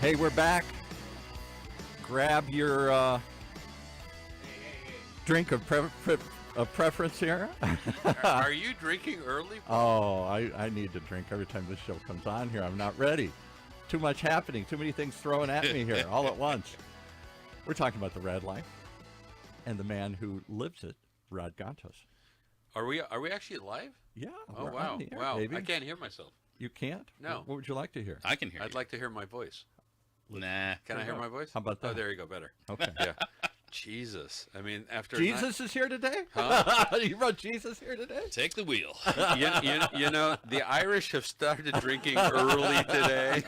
Hey, we're back. Grab your drink of preference here. Are you drinking early? Oh, I need to drink every time this show comes on here. I'm not ready. Too much happening. Too many things thrown at me here all at once. We're talking about the Raad life and the man who lives it, Raad Gantos. Are we actually live? Yeah. Oh, wow. On the air, Wow. baby. I can't hear myself. You can't? No. What would you like to hear? I can hear I'd you. like to hear my voice. Nah. Can I hear my voice? How about that? Oh, there you go. Better. Okay. Yeah. Jesus. I mean, after Jesus is here today? Huh? You brought Jesus here today? Take the wheel. you know, the Irish have started drinking early today.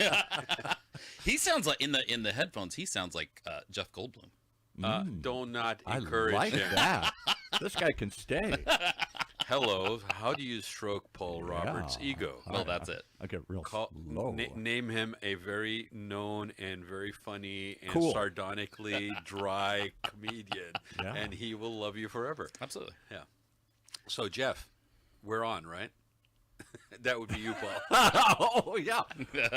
He sounds like in the headphones. He sounds like Jeff Goldblum. Do not I encourage like him. that. This guy can stay. Hello. How do you stroke Paul Roberts' Yeah. ego? Well, that's it. I get real slow. Name him a very known and very funny and Cool. sardonically dry comedian, Yeah. and he will love you forever. Absolutely. Yeah. So, Jeff, we're on, right? That would be you, Paul. Oh, yeah.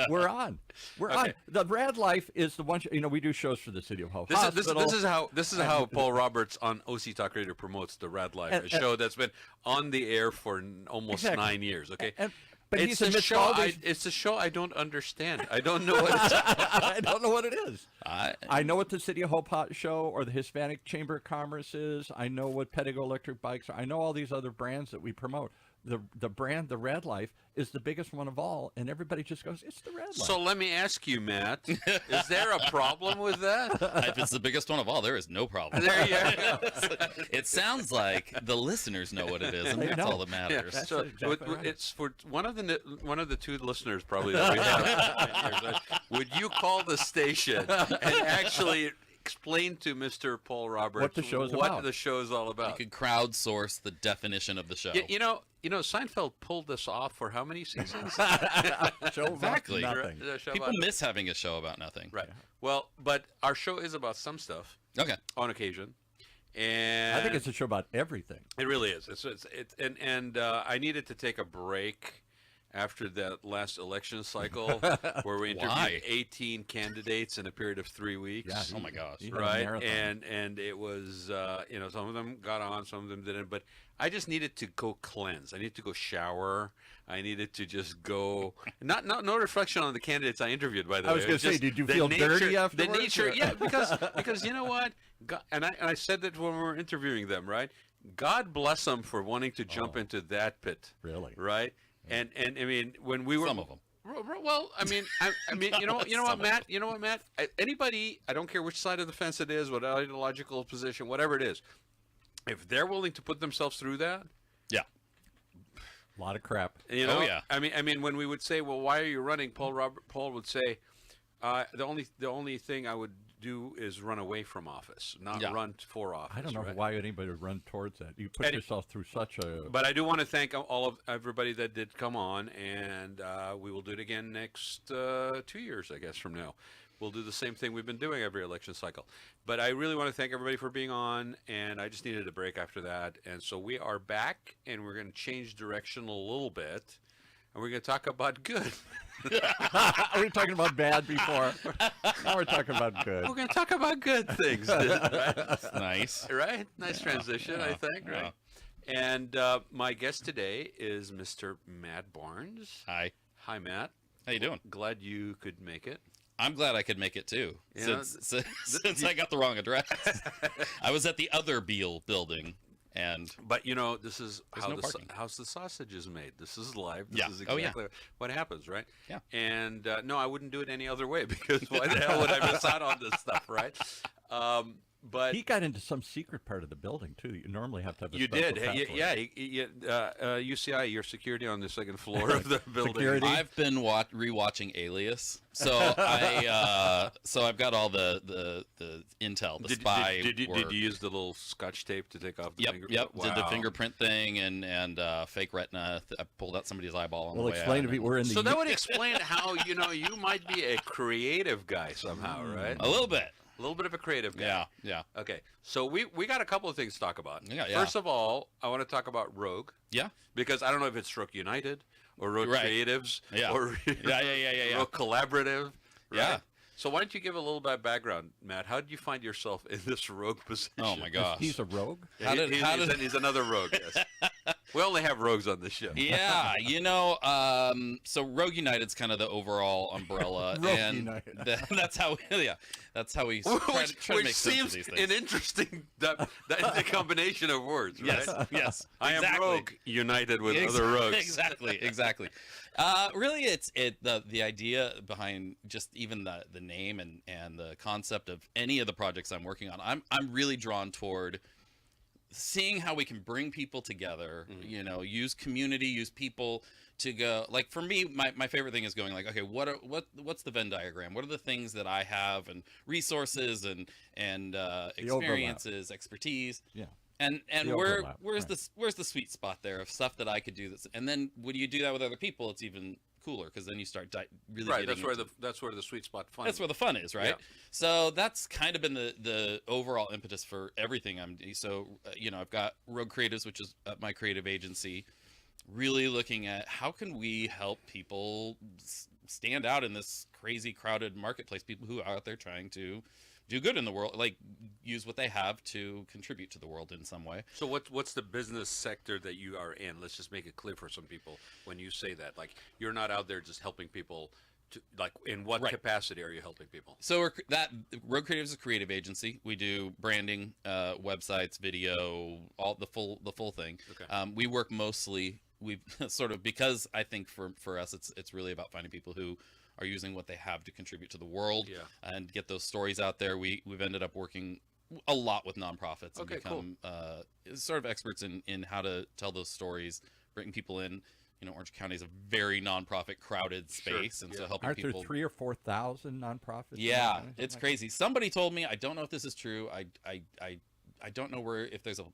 We're on. We're Okay. on. The Raad Life is the one, we do shows for the City of Hope This Hospital. is how Paul Roberts on OC Talk Radio promotes the Raad Life, a show that's been on the air for almost Exactly. 9 years. Okay, But it's he's a amidst show. all these- It's a show I don't understand. I don't know what it's. I don't know what it is. I I know what the City of Hope show or the Hispanic Chamber of Commerce is. I know what Pedigo electric bikes are. I know all these other brands that we promote. The brand, the Raad Life, is the biggest one of all, and everybody just goes, it's the Raad Life. So let me ask you, Matt, is there a problem with that? if it's the biggest one of all, there is no problem. There you go. It sounds like the listeners know what it is, and They that's know. all that matters. That's So exactly right. it's for one of the two listeners probably that we have. Would you call the station and actually explain to Mr. Paul Roberts What the show is what about. the show is all You about? could crowdsource the definition of the show. You know, Seinfeld pulled this off for how many seasons? Show about Exactly. nothing. The show People about- miss having a show about nothing. right. Well, but our show is about some stuff Okay. on occasion, and I think it's a show about everything. It really is. And I needed to take a break after that last election cycle where we interviewed Why? 18 candidates in a period of 3 weeks. Yeah. Oh my gosh. You had a Right, marathon. and it was some of them got on, some of them didn't, but I just needed to go cleanse. I needed to go shower. I needed to just go. No reflection on the candidates I interviewed, by the way. I was going It to say, just did you the feel nature- dirty afterwards? The nature, or- yeah, because you know what, God, and I said that when we were interviewing them, right? God bless them for wanting to jump into that pit. Really? Right? And I mean, when we were Some of them. well, I mean, you know what, Matt? You know what, Matt? Anybody, I don't care which side of the fence it is, what ideological position, whatever it is, if they're willing to put themselves through that, Yeah. A lot of crap. you know, Oh, yeah. I mean, when we would say, well, why are you running? Paul would say, the only thing I would do is run away from office, not Yeah. run for office. I don't know right? why anybody would run towards that. You put And- yourself through such a... But I do want to thank everybody that did come on, and we will do it again next 2 years, I guess, from now. We'll do the same thing we've been doing every election cycle. But I really want to thank everybody for being on, and I just needed a break after that. And so we are back, and we're going to change direction a little bit, and we're going to talk about good. we were talking about bad before. Now we're talking about good. We're going to talk about good things, right? Nice. Right? Nice transition, I think, right? And my guest today is Mr. Matt Barnes. Hi. Hi, Matt. How you doing? Glad you could make it. I'm glad I could make it too, You know, since I got the wrong address. I was at the other Beale building, and But this is how no the parking. how's the sausage is made. This is live. This Yeah. is Oh, yeah. exactly what happens, right? Yeah. And no, I wouldn't do it any other way because why the hell would I miss out on this stuff, right? But He got into some secret part of the building, too. You normally have to have a you special did, Hey, password. UCI, your security on the second floor of the building. Security. I've been rewatching Alias, so I've got all the intel, the spy. Did you work. use the little scotch tape to take off the Yep, finger? yep. Did the Wow. fingerprint thing and fake retina. I pulled out somebody's eyeball on Well, the way explain out. to me. We're in the... So that would explain how you might be a creative guy somehow, right? A little bit. A little bit of a creative guy. Yeah, yeah, Okay, so we got a couple of things to talk about. Yeah. First of all, I want to talk about Rogue yeah. because I don't know if it's Stroke United or Rogue Right. Creatives Yeah. or Yeah. Rogue Collaborative. Right? Yeah. So why don't you give a little bit of background, Matt? How did you find yourself in this rogue position? Oh my gosh. He's a rogue? Yeah, he's another rogue, yes. We only have rogues on this show. Yeah, so Rogue United's kind of the overall umbrella, and that's how we try to make sense of these things. An interesting the combination of words, right? Yes. I am rogue united with other rogues. Exactly. Really, it's the idea behind just even the name and the concept of any of the projects I'm working on. I'm really drawn toward seeing how we can bring people together, use community, use people to go. Like for me, my favorite thing is going like, okay, what's the Venn diagram? What are the things that I have and resources and experiences, expertise? Yeah. And where's the sweet spot there of stuff that I could do this, and then when you do that with other people, it's even cooler because then you start really right. Getting That's where the sweet spot fun. That's where the fun is, right? Yeah. So that's kind of been the overall impetus for everything I'm doing. So I've got Rogue Creatives, which is my creative agency, really looking at how can we help people stand out in this crazy crowded marketplace. People who are out there trying to do good in the world, like use what they have to contribute to the world in some way. So what's the business sector that you are in? Let's just make it clear for some people when you say that. Like you're not out there just helping people. Like in what capacity are you helping people? So Rogue Creative is a creative agency. We do branding, websites, video, all the full thing. Okay. We work mostly. We've sort of, because I think for us it's really about finding people who are using what they have to contribute to the world and get those stories out there. We've ended up working a lot with nonprofits and become sort of experts in how to tell those stories, bring people in. Orange County is a very nonprofit crowded space, and so helping Aren't people. Aren't there 3,000 or 4,000 nonprofits? Yeah, it's crazy. Somebody told me, I don't know if this is true. I don't know if there's a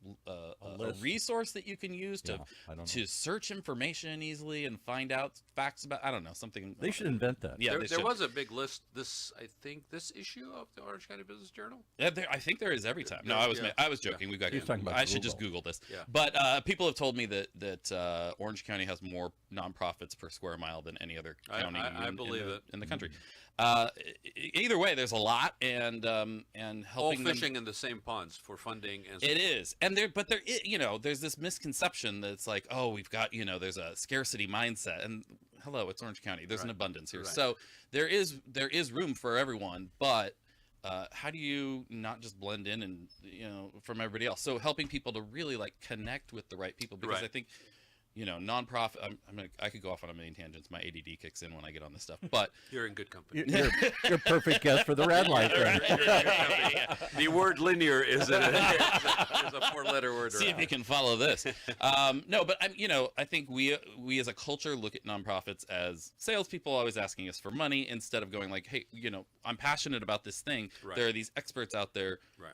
resource that you can use to search information easily and find out facts about. I don't know, something. They should invent that. Yeah, there was a big list. This issue of the Orange County Business Journal. Yeah, I think there is every time. No, I was joking. We've got. I should just Google this. Yeah. But people have told me that Orange County has more nonprofits per square mile than any other county in the country. Either way, there's a lot, and helping all fishing in the same ponds for funding. And it is, and there's this misconception that it's like, oh, we've got, there's a scarcity mindset, and hello, it's Orange County. There's an abundance here, so there is room for everyone, but how do you not just blend in and from everybody else? So helping people to really like connect with the right people, because I think. Nonprofit. I could go off on a million tangents. My ADD kicks in when I get on this stuff. But you're in good company. You're a perfect guest for the Raad Life. The word linear is a 4-letter word. See if you can follow this. No, but I think we as a culture look at nonprofits as salespeople always asking us for money instead of going like, hey, I'm passionate about this thing. Right. There are these experts out there. Right.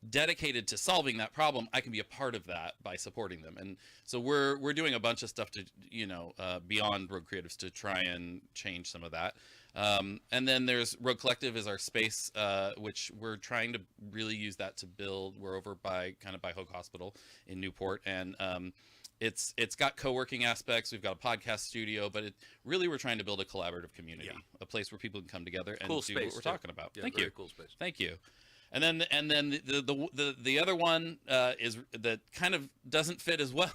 Dedicated to solving that problem. I can be a part of that by supporting them, and so we're doing a bunch of stuff to beyond Rogue Creatives to try and change some of that. And then there's Rogue Collective is our space, which we're trying to really use that to build. We're over by Hoag Hospital in Newport, and it's got co-working aspects. We've got a podcast studio, but we're trying to build a collaborative community, a place where people can come together and do what we're talking about. Yeah, Thank you. Cool space. Thank you. And then the other one is that kind of doesn't fit as well.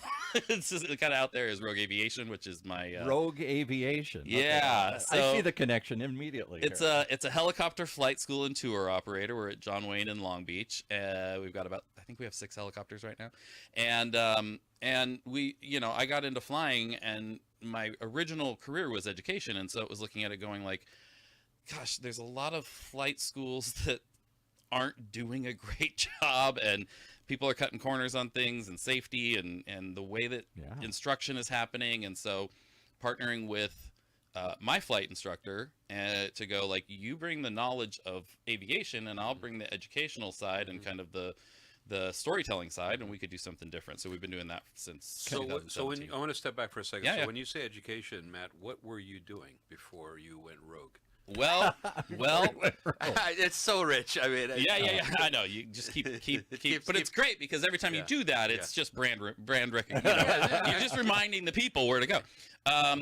It's just kind of out there is Rogue Aviation, which is my Rogue Aviation. Yeah, okay. So I see the connection immediately. It's a helicopter flight school and tour operator. We're at John Wayne in Long Beach. We've got I think we have 6 helicopters right now, and we I got into flying, and my original career was education, and so it was looking at it going like, gosh, there's a lot of flight schools that aren't doing a great job, and people are cutting corners on things and safety and the way that instruction is happening. And so partnering with my flight instructor to go like, you bring the knowledge of aviation and I'll bring the educational side and kind of the storytelling side, and we could do something different. So we've been doing that since 2017. So when I want to step back for a second. Yeah, when you say education, Matt, what were you doing before you went rogue? Well, it's so rich. I mean, yeah. I know. You just keep. But it's great because every time you do that, it's just brand recognition. You're just reminding the people where to go.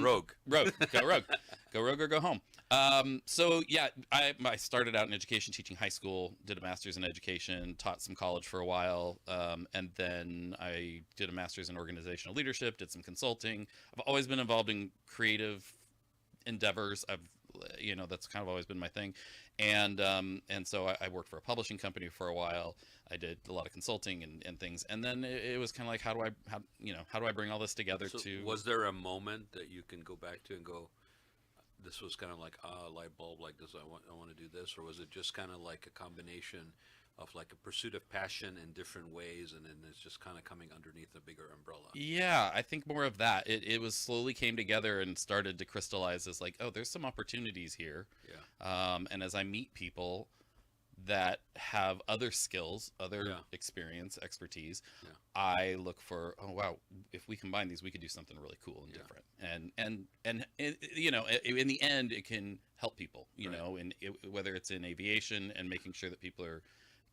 Rogue. Go rogue or go home. So yeah, I started out in education, teaching high school, did a master's in education, taught some college for a while, and then I did a master's in organizational leadership, did some consulting. I've always been involved in creative endeavors. That's kind of always been my thing, and so I worked for a publishing company for a while. I did a lot of consulting and things, and then it was kind of like, how do I bring all this together? So to was there a moment that you can go back to and go, this was kind of like a light bulb, like this, I want to do this, or was it just kind of like a combination of like a pursuit of passion in different ways, and then it's just kind of coming underneath a bigger umbrella? Yeah, I think more of that. It was slowly came together and started to crystallize as like, oh, there's some opportunities here. Yeah. And as I meet people that have other skills, other Yeah. experience, expertise, Yeah. I look for, oh wow, if we combine these, we could do something really cool and Yeah. different. And in the end, it can help people. Right. Whether it's in aviation and making sure that people are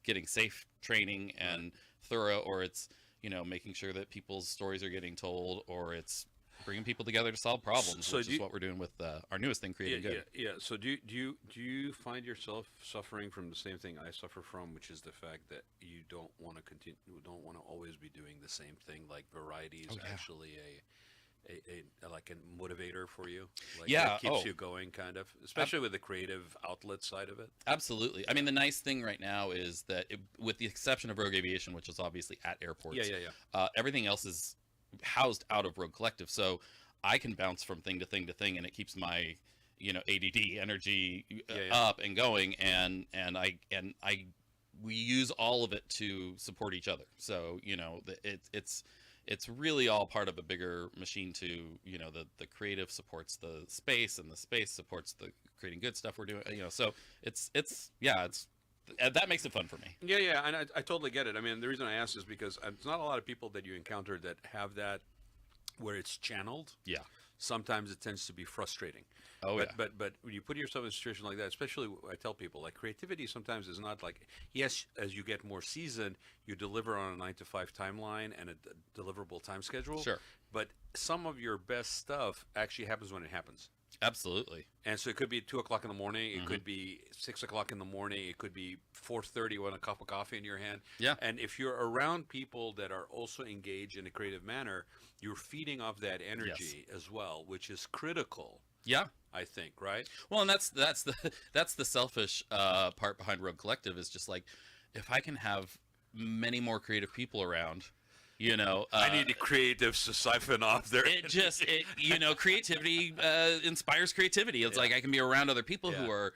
getting safe training and thorough, or it's making sure that people's stories are getting told, or it's bringing people together to solve problems, So which do is you- what we're doing with our newest thing, Creating Good. Yeah. So do you find yourself suffering from the same thing I suffer from, which is the fact that you don't want to continue, you don't want to always be doing the same thing? Like variety is Oh, yeah. actually a like a motivator for you. Like Yeah, it keeps oh. you going, kind of, especially with the creative outlet side of it. Absolutely. I mean, the nice thing right now is that, with the exception of Rogue Aviation, which is obviously at airports, Yeah. everything else is housed out of Rogue Collective. So I can bounce from thing to thing to thing, and it keeps my ADD energy Yeah. up and going, and we use all of it to support each other. So it's really all part of a bigger machine. To the creative supports the space, and the space supports the Creating Good stuff we're doing. So it's that makes it fun for me. Yeah, and I totally get it. I mean, the reason I ask is because it's not a lot of people that you encounter that have that where it's channeled. Yeah. Sometimes it tends to be frustrating. Oh, but, yeah. but when you put yourself in a situation like that, especially I tell people, like, creativity sometimes is not like, yes, as you get more seasoned, you deliver on a 9 to 5 timeline and a deliverable time schedule. Sure. But some of your best stuff actually happens when it happens. Absolutely. And so it could be 2 o'clock in the morning. It could be 6 o'clock in the morning. It could be 4:30 with a cup of coffee in your hand. Yeah. And if you're around people that are also engaged in a creative manner, you're feeding off that energy as well, which is critical. Yeah. I think, right? Well, and that's the selfish part behind Rogue Collective, is just like, if I can have many more creative people around, I need the creatives to siphon off their creativity inspires creativity. It's like I can be around other people who are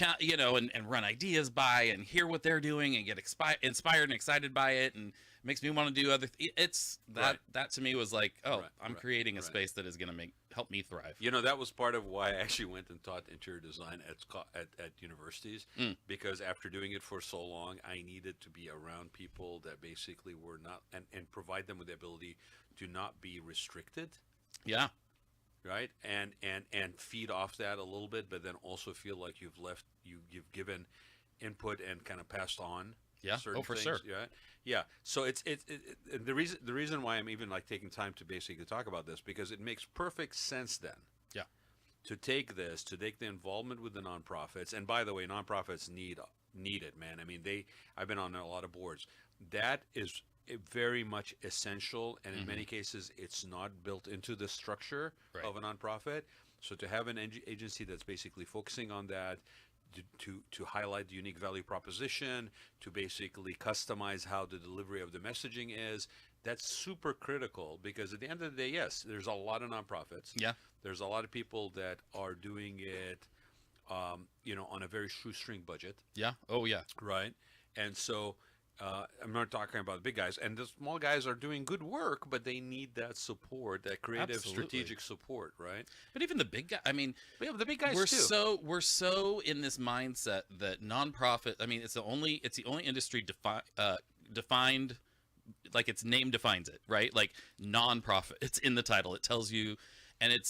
and run ideas by and hear what they're doing and get inspired and excited by it, and makes me want to do other it's that that to me was like, I'm creating a space that is going to help me thrive. That was part of why I actually went and taught interior design at universities, because after doing it for so long, I needed to be around people that basically were not, and provide them with the ability to not be restricted. Yeah. Right. And feed off that a little bit, but then also feel like you've given input and kind of passed on. Yeah. Certain for things. sure. Yeah. So it's the reason why I'm even like taking time to basically talk about this, because it makes perfect sense then. Yeah. To take the involvement with the nonprofits, and by the way, nonprofits need it, man. I mean, I've been on a lot of boards. That is very much essential, and in many cases, it's not built into the structure of a nonprofit. So to have an agency that's basically focusing on that, to highlight the unique value proposition, to basically customize how the delivery of the messaging is, that's super critical, because at the end of the day, yes, there's a lot of nonprofits. Yeah. There's a lot of people that are doing it, on a very shoestring budget. Yeah. Oh, yeah. Right. And so I'm not talking about the big guys, and the small guys are doing good work, but they need that support, that creative, strategic support, right? But even the big guy, I mean, the big guys we're so in this mindset that nonprofit. I mean, it's the only industry defined, like its name defines it, right? Like nonprofit. It's in the title. It tells you. And which,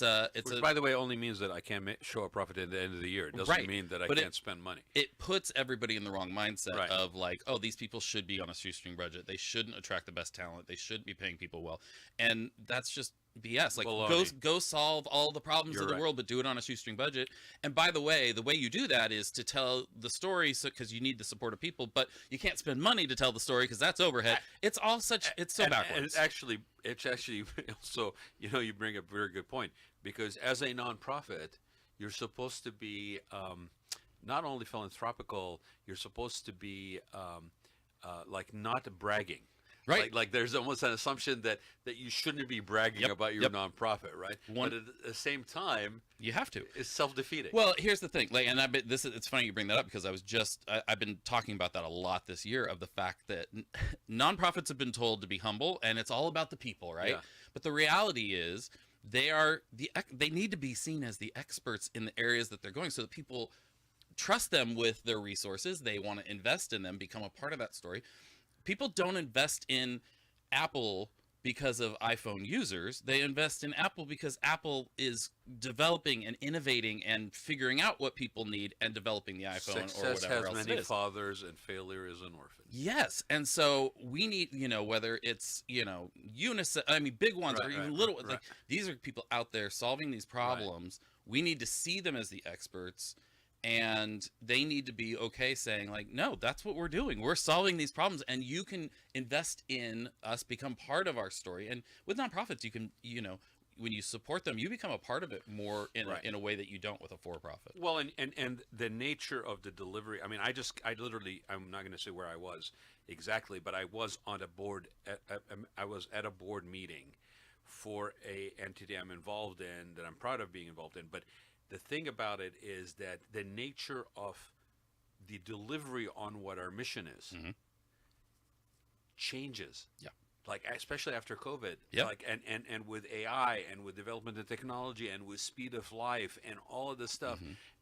by the way, only means that I can't show a profit at the end of the year. It doesn't mean that I can't spend money. It puts everybody in the wrong mindset of like, oh, these people should be on a shoestring budget. They shouldn't attract the best talent. They shouldn't be paying people well. And that's just BS. Like Baloney. go solve all the problems You're of the right. world, but do it on a shoestring budget. And by the way you do that is to tell the story, so because you need the support of people, but you can't spend money to tell the story because that's overhead. It's all such it's so backwards. And it's actually so you bring up a very good point, because as a nonprofit, you're supposed to be not only philanthropical, you're supposed to be like not bragging. Right. Like there's almost an assumption that you shouldn't be bragging Yep, about your yep. nonprofit, right? But at the same time, You have to. it's self-defeating. Well, here's the thing, like, and it's funny you bring that up, because I've been talking about that a lot this year, of the fact that nonprofits have been told to be humble and it's all about the people, right? Yeah. But the reality is they need to be seen as the experts in the areas that they're going, so that people trust them with their resources. They want to invest in them, become a part of that story. People don't invest in Apple because of iPhone users. They invest in Apple because Apple is developing and innovating and figuring out what people need and developing the iPhone or Success whatever has else many it is. fathers, and failure is an orphan. Yes, and so we need, whether it's, UNICEF, I mean, big ones, or Right, even right, little, right. like, these are people out there solving these problems. We need to see them as the experts, and they need to be okay saying, like, no, that's what we're doing. We're solving these problems, and you can invest in us, become part of our story. And with nonprofits, you can, when you support them, you become a part of it more in a way that you don't with a for-profit. Well, and the nature of the delivery. I mean, I'm not going to say where I was exactly, but I was on a board. I was at a board meeting for a entity I'm involved in, that I'm proud of being involved in. But the thing about it is that the nature of the delivery on what our mission is changes. Yeah. Like, especially after COVID, Yep. like, and with AI and with development of technology and with speed of life and all of this stuff,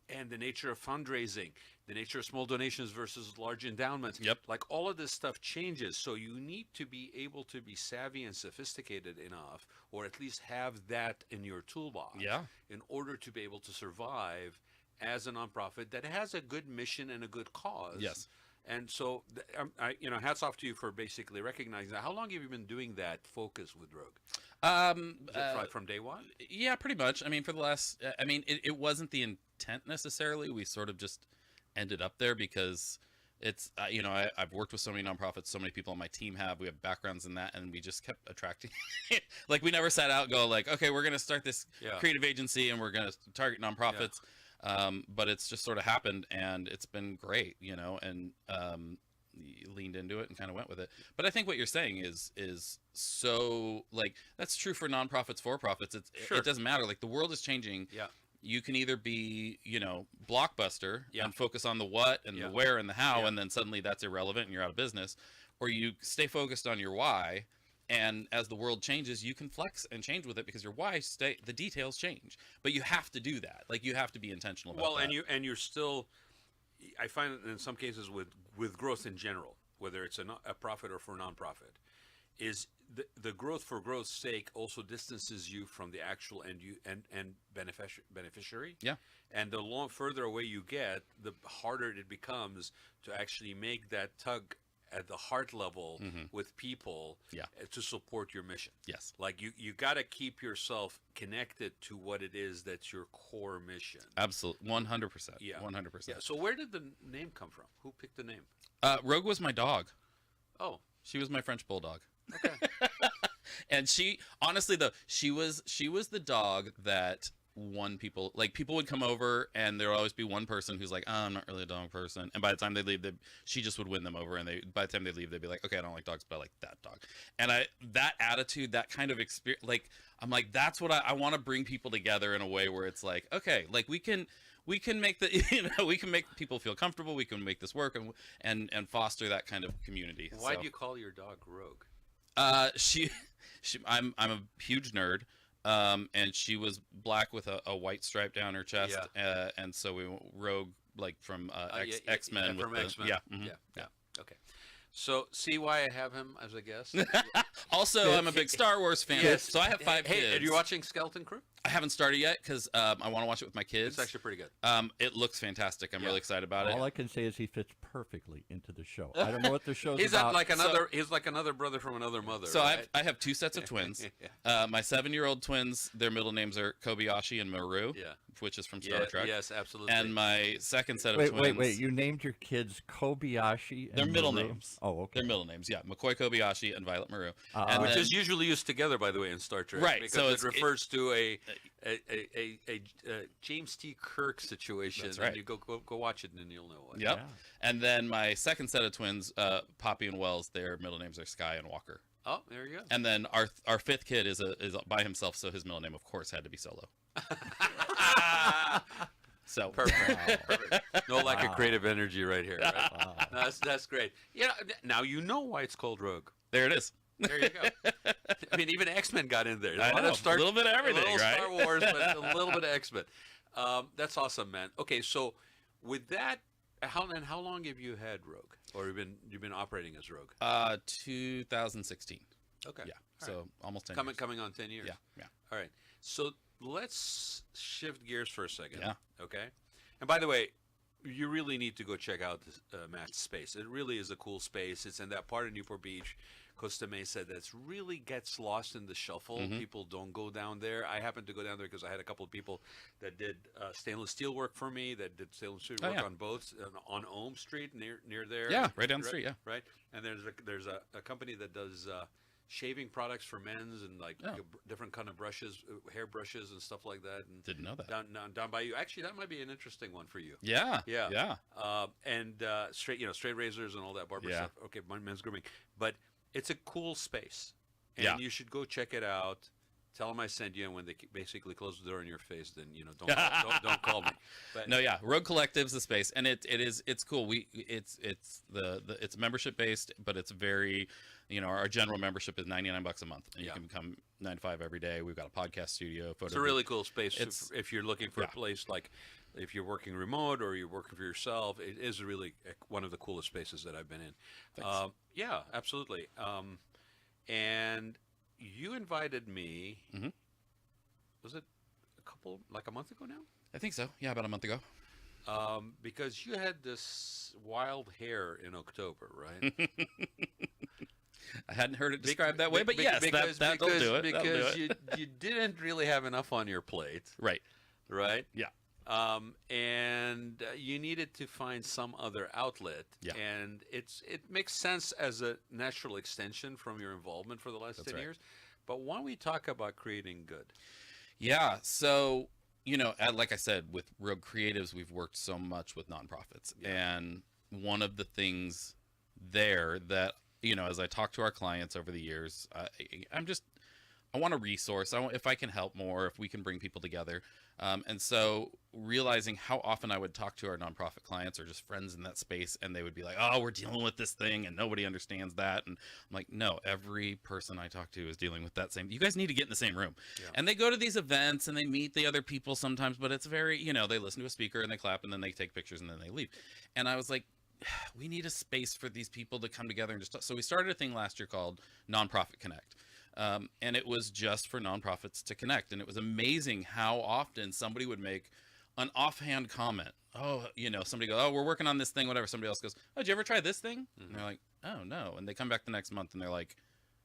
and the nature of fundraising, the nature of small donations versus large endowments. Yep. Like, all of this stuff changes. So you need to be able to be savvy and sophisticated enough, or at least have that in your toolbox, Yeah. in order to be able to survive as a nonprofit that has a good mission and a good cause. Yes. And so, hats off to you for basically recognizing that. How long have you been doing that focus with Rogue? Is it right from day one? Yeah, pretty much. I mean, for the last, it wasn't the intent necessarily. We sort of just ended up there because it's, I've worked with so many nonprofits, so many people on my team have. We have backgrounds in that, and we just kept attracting. Like, we never sat out and go, like, okay, we're going to start this creative agency and we're going to target nonprofits. But it's just sort of happened, and it's been great, and leaned into it and kind of went with it. But I think what you're saying is so, like, that's true for nonprofits, for profits. Sure. It doesn't matter. Like, the world is changing. Yeah. You can either be, blockbuster and focus on the what and the where and the how, and then suddenly that's irrelevant and you're out of business, or you stay focused on your why. And as the world changes, you can flex and change with it, because your why the details change. But you have to do that. Like, you have to be intentional about that. Well, and you're still, I find that in some cases with growth in general, whether it's a profit or for a nonprofit, is the growth for growth's sake also distances you from the actual and beneficiary. Yeah. And the further away you get, the harder it becomes to actually make that tug at the heart level with people to support your mission. Yes. Like, you got to keep yourself connected to what it is that's your core mission. Absolutely. 100%. Yeah. 100%. Yeah. So where did the name come from? Who picked the name? Rogue was my dog. Oh, She was my French bulldog. okay. And she, honestly though, she was the dog that won people. Like, people would come over and there would always be one person who's like, oh, I'm not really a dog person. And by the time they leave, she just would win them over. And by the time they leave, they'd be like, okay, I don't like dogs, but I like that dog. And that attitude, that kind of experience, like, I'm like, that's what I want to bring people together in a way where it's like, okay, like, we can make we can make people feel comfortable. We can make this work and foster that kind of community. Why do you call your dog Rogue? I'm a huge nerd. And she was black with a white stripe down her chest. And so we went Rogue, like from X-Men. From X-Men. Yeah. Yeah. Okay. So see why I have him as a guest? Also, I'm a big Star Wars fan, Yes. so I have 5 Hey, kids. are you watching Skeleton Crew? I haven't started yet because I want to watch it with my kids. It's actually pretty good. It looks fantastic. I'm really excited about All it. I can say is he fits perfectly into the show. I don't know what the show's He's about. like another. He's like another brother from another mother. So right? I have 2 sets of twins. My 7-year-old twins, their middle names are Kobayashi and Maru, Yeah. which is from Star Trek. Yes, absolutely. And my second set of Wait, twins. wait. You named your kids Kobayashi and Their middle Maru? names. Oh, okay. Their middle names, yeah. McCoy Kobayashi and Violet Maru. Uh-uh. Which then- is usually used together, by the way, in Star Trek. Right, Because so it it's- refers to a James T. Kirk situation. That's right. And you go watch it, and then you'll know what. Yep. Yeah. And then my second set of twins, Poppy and Wells, their middle names are Sky and Walker. Oh, there you go. And then our 5th kid is by himself, so his middle name, of course, had to be Solo. So Perfect. Perfect. No lack of creative energy right here. Right? Wow. No, that's great. Yeah. Now you know why it's called Rogue. there it is. There you go. I mean, even X-Men got in there. I know. A little bit of everything, a little right? Star Wars, but a little bit of X-Men. That's awesome, man. Okay, so with that, how long have you had Rogue, or you've been operating as Rogue? 2016. Okay. Yeah. All So right. almost 10 years. Coming on 10 years. Yeah. All right. So let's shift gears for a second. Yeah. Okay. And by the way, you really need to go check out this, Matt's space. It really is a cool space. It's in that part of Newport Beach, Costa Mesa, that's really gets lost in the shuffle. Mm-hmm. People don't go down there. I happened to go down there because I had a couple of people that did stainless steel work for me, that did stainless steel work on both on Ohm Street near there. Yeah, right down the street, yeah. Right. And there's a company that does shaving products for men's and like different kind of brushes, hair brushes and stuff like that. And Didn't know that. down by you. Actually, that might be an interesting one for you. Yeah. Yeah. Yeah. And straight razors and all that barber Yeah. stuff. Okay, men's grooming, but it's a cool space, and Yeah. you should go check it out. Tell them I sent you, and when they basically close the door in your face, then don't call me. But No, yeah. Rogue Collective's the space, and it's cool. It's membership based, but it's very, our general membership is $99 a month, and you can become 9 to 5 every day. We've got a podcast studio, photo. it's a really cool space It's- if you're looking for a place like. If you're working remote or you're working for yourself, it is really one of the coolest spaces that I've been in. Thanks. Yeah, absolutely. And you invited me. Mhm. Was it a month ago now? I think so. Yeah, about a month ago. Because you had this wild hair in October, right? I hadn't heard it described that way, but yes, that'll do it. That'll do Because it. you didn't really have enough on your plate, Right. right? Yeah. And you needed to find some other outlet. Yeah. And it makes sense as a natural extension from your involvement for the last 10 right. years. But why don't we talk about creating good? Yeah. So, like I said, with Rogue Creatives, we've worked so much with nonprofits. Yeah. And one of the things there that, as I talk to our clients over the years, I want a resource. If I can help more, if we can bring people together. And so realizing how often I would talk to our nonprofit clients or just friends in that space, and they would be like, oh, we're dealing with this thing and nobody understands that. And I'm like, no, every person I talk to is dealing with that same. You guys need to get in the same room. Yeah. And they go to these events and they meet the other people sometimes, but it's very, they listen to a speaker and they clap and then they take pictures and then they leave. And I was like, we need a space for these people to come together and just talk. So we started a thing last year called Nonprofit Connect. And it was just for nonprofits to connect. And it was amazing how often somebody would make an offhand comment. Oh, somebody goes, oh, we're working on this thing, whatever. Somebody else goes, oh, did you ever try this thing? Mm-hmm. And they're like, oh, no. And they come back the next month and they're like,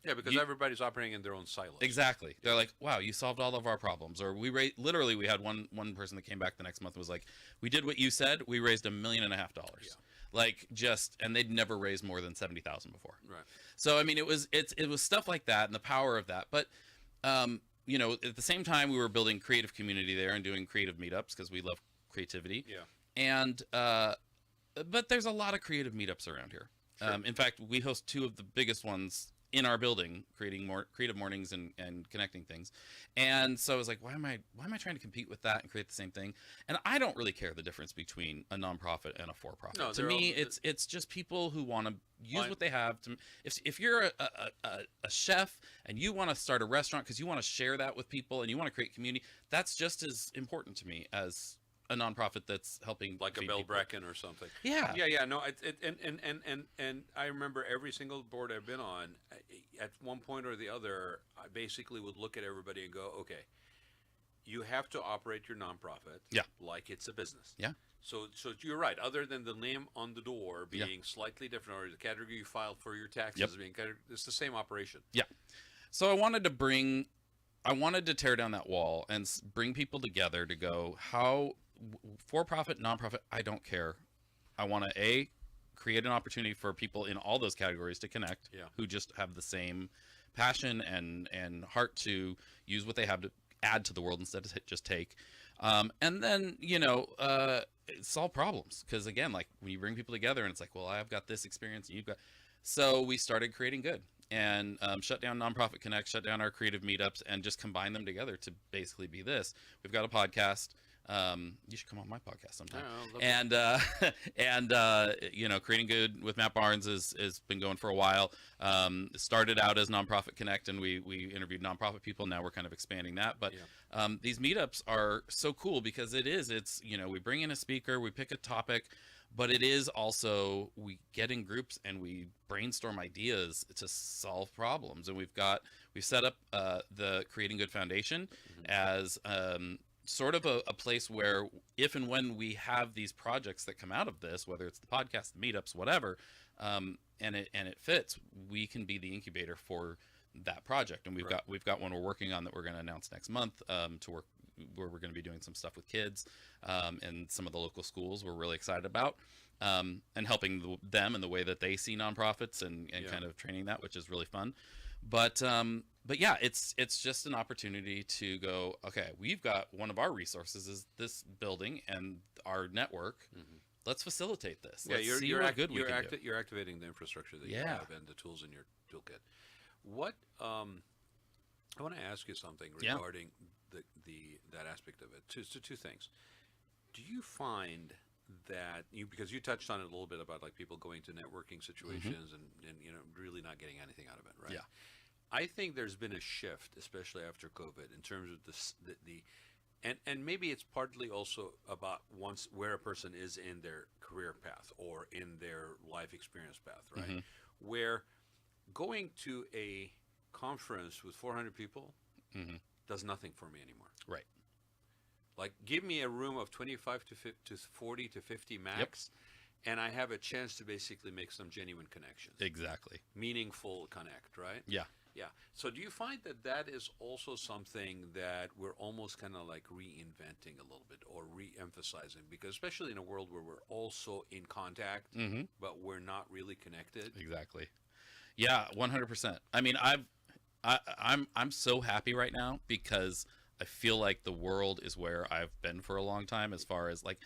Yeah, because everybody's operating in their own silos. exactly. They're like, wow, you solved all of our problems. Or we had one person that came back the next month and was like, we did what you said. We raised $1.5 million. Yeah. And they'd never raised more than 70,000 before. Right. So I mean, it was stuff like that and the power of that. But at the same time, we were building creative community there and doing creative meetups because we love creativity. Yeah. And but there's a lot of creative meetups around here. Sure. In fact, we host 2 of the biggest ones in our building, creating more creative mornings and connecting things. And so I was like, why am I trying to compete with that and create the same thing? And I don't really care the difference between a nonprofit and a for-profit. No, to they're me, all- it's just people who want to use Fine. what they have. If you're a chef and you want to start a restaurant because you want to share that with people and you want to create community, that's just as important to me as a nonprofit that's helping like a feed Bell people. Brecken or something. Yeah. Yeah. No, and I remember every single board I've been on, at one point or the other, I basically would look at everybody and go, okay, you have to operate your nonprofit Yeah. like it's a business. Yeah. So you're right. Other than the name on the door Yeah. being slightly different, or the category you filed for your taxes Yep. being it's the same operation. Yeah. So I wanted to tear down that wall and bring people together to go, how for-profit, nonprofit, I don't care. I want to create an opportunity for people in all those categories to connect, Yeah. who just have the same passion and heart to use what they have to add to the world instead of just take. And then, solve problems. Because again, like when you bring people together and it's like, well, I've got this experience and you've got, so we started creating good and shut down Nonprofit Connect, shut down our creative meetups, and just combine them together to basically be this. We've got a podcast. You should come on my podcast sometime. Creating Good with Matt Barnes has been going for a while. It started out as Nonprofit Connect, and we interviewed nonprofit people. Now we're kind of expanding that. But these meetups are so cool because it's we bring in a speaker, we pick a topic, but it is also we get in groups and we brainstorm ideas to solve problems. And we've set up the Creating Good Foundation as sort of a place where if and when we have these projects that come out of this, whether it's the podcast, the meetups, whatever, and it fits, we can be the incubator for that project. And we've got one we're working on that we're going to announce next month where we're going to be doing some stuff with kids and some of the local schools we're really excited about, and helping them in the way that they see nonprofits and kind of training that, which is really fun. But yeah, it's just an opportunity to go, okay, we've got one of our resources is this building and our network. Let's facilitate this. Let's see what good we can do. You're activating the infrastructure that you have and the tools in your toolkit. What I want to ask you something regarding that aspect of it. Two things. Do you find that because you touched on it a little bit about like people going to networking situations and really not getting anything out of it, right? Yeah. I think there's been a shift, especially after COVID, in terms of and maybe it's partly also about where a person is in their career path or in their life experience path, right? Where going to a conference with 400 people does nothing for me anymore. Right. Like, give me a room of 25 to 40 to 50 max, and I have a chance to basically make some genuine connections. Exactly. Meaningful connect, right? Yeah. Yeah. So do you find that is also something that we're almost kind of like reinventing a little bit or re-emphasizing? Because especially in a world where we're also in contact, but we're not really connected. Exactly. Yeah, 100%. I mean, I'm so happy right now because I feel like the world is where I've been for a long time as far as like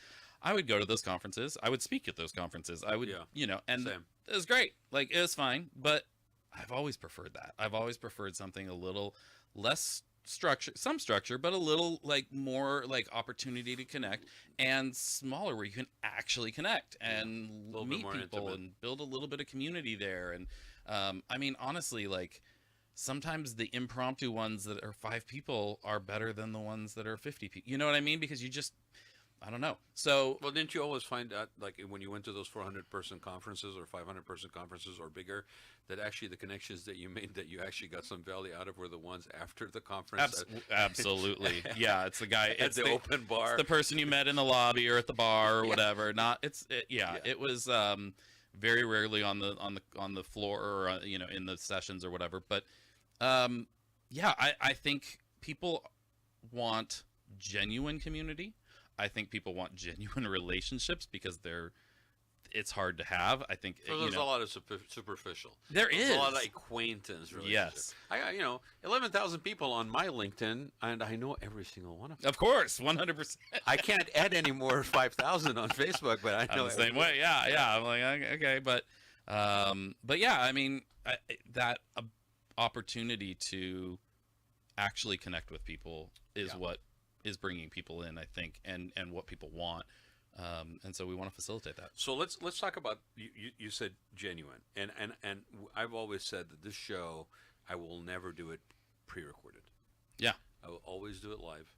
I would go to those conferences. I would speak at those conferences. I would, and Same. it was great. Like it was fine, but I've always preferred that. I've always preferred something a little less some structure, but a little like more like opportunity to connect and smaller where you can actually connect and meet people intimate. and build a little bit of community there. And I mean, honestly, like sometimes the impromptu ones that are 5 people are better than the ones that are 50 people. You know what I mean? Because you just, I don't know. So, well, didn't you always find out, like when you went to those 400-person conferences or 500-person conferences or bigger, that actually the connections that you made that you actually got some value out of were the ones after the conference? Absolutely. Yeah, it's the guy at the open bar. It's the person you met in the lobby or at the bar or whatever. It was very rarely on the floor or in the sessions or whatever. But I think people want genuine community. I think people want genuine relationships because it's hard to have. I think there's a lot of superficial. There's a lot of acquaintance relationships. Yes. I got 11,000 people on my LinkedIn, and I know every single one of them. Of course, 100%. I can't add any more 5,000 on Facebook, but I know I'm the same way. Yeah. I'm like, okay, but yeah, I mean, that opportunity to actually connect with people is what is bringing people in, I think, and what people want. And so we want to facilitate that. So let's talk about you said genuine, and I've always said that this show I will never do it pre-recorded. Yeah, I will always do it live.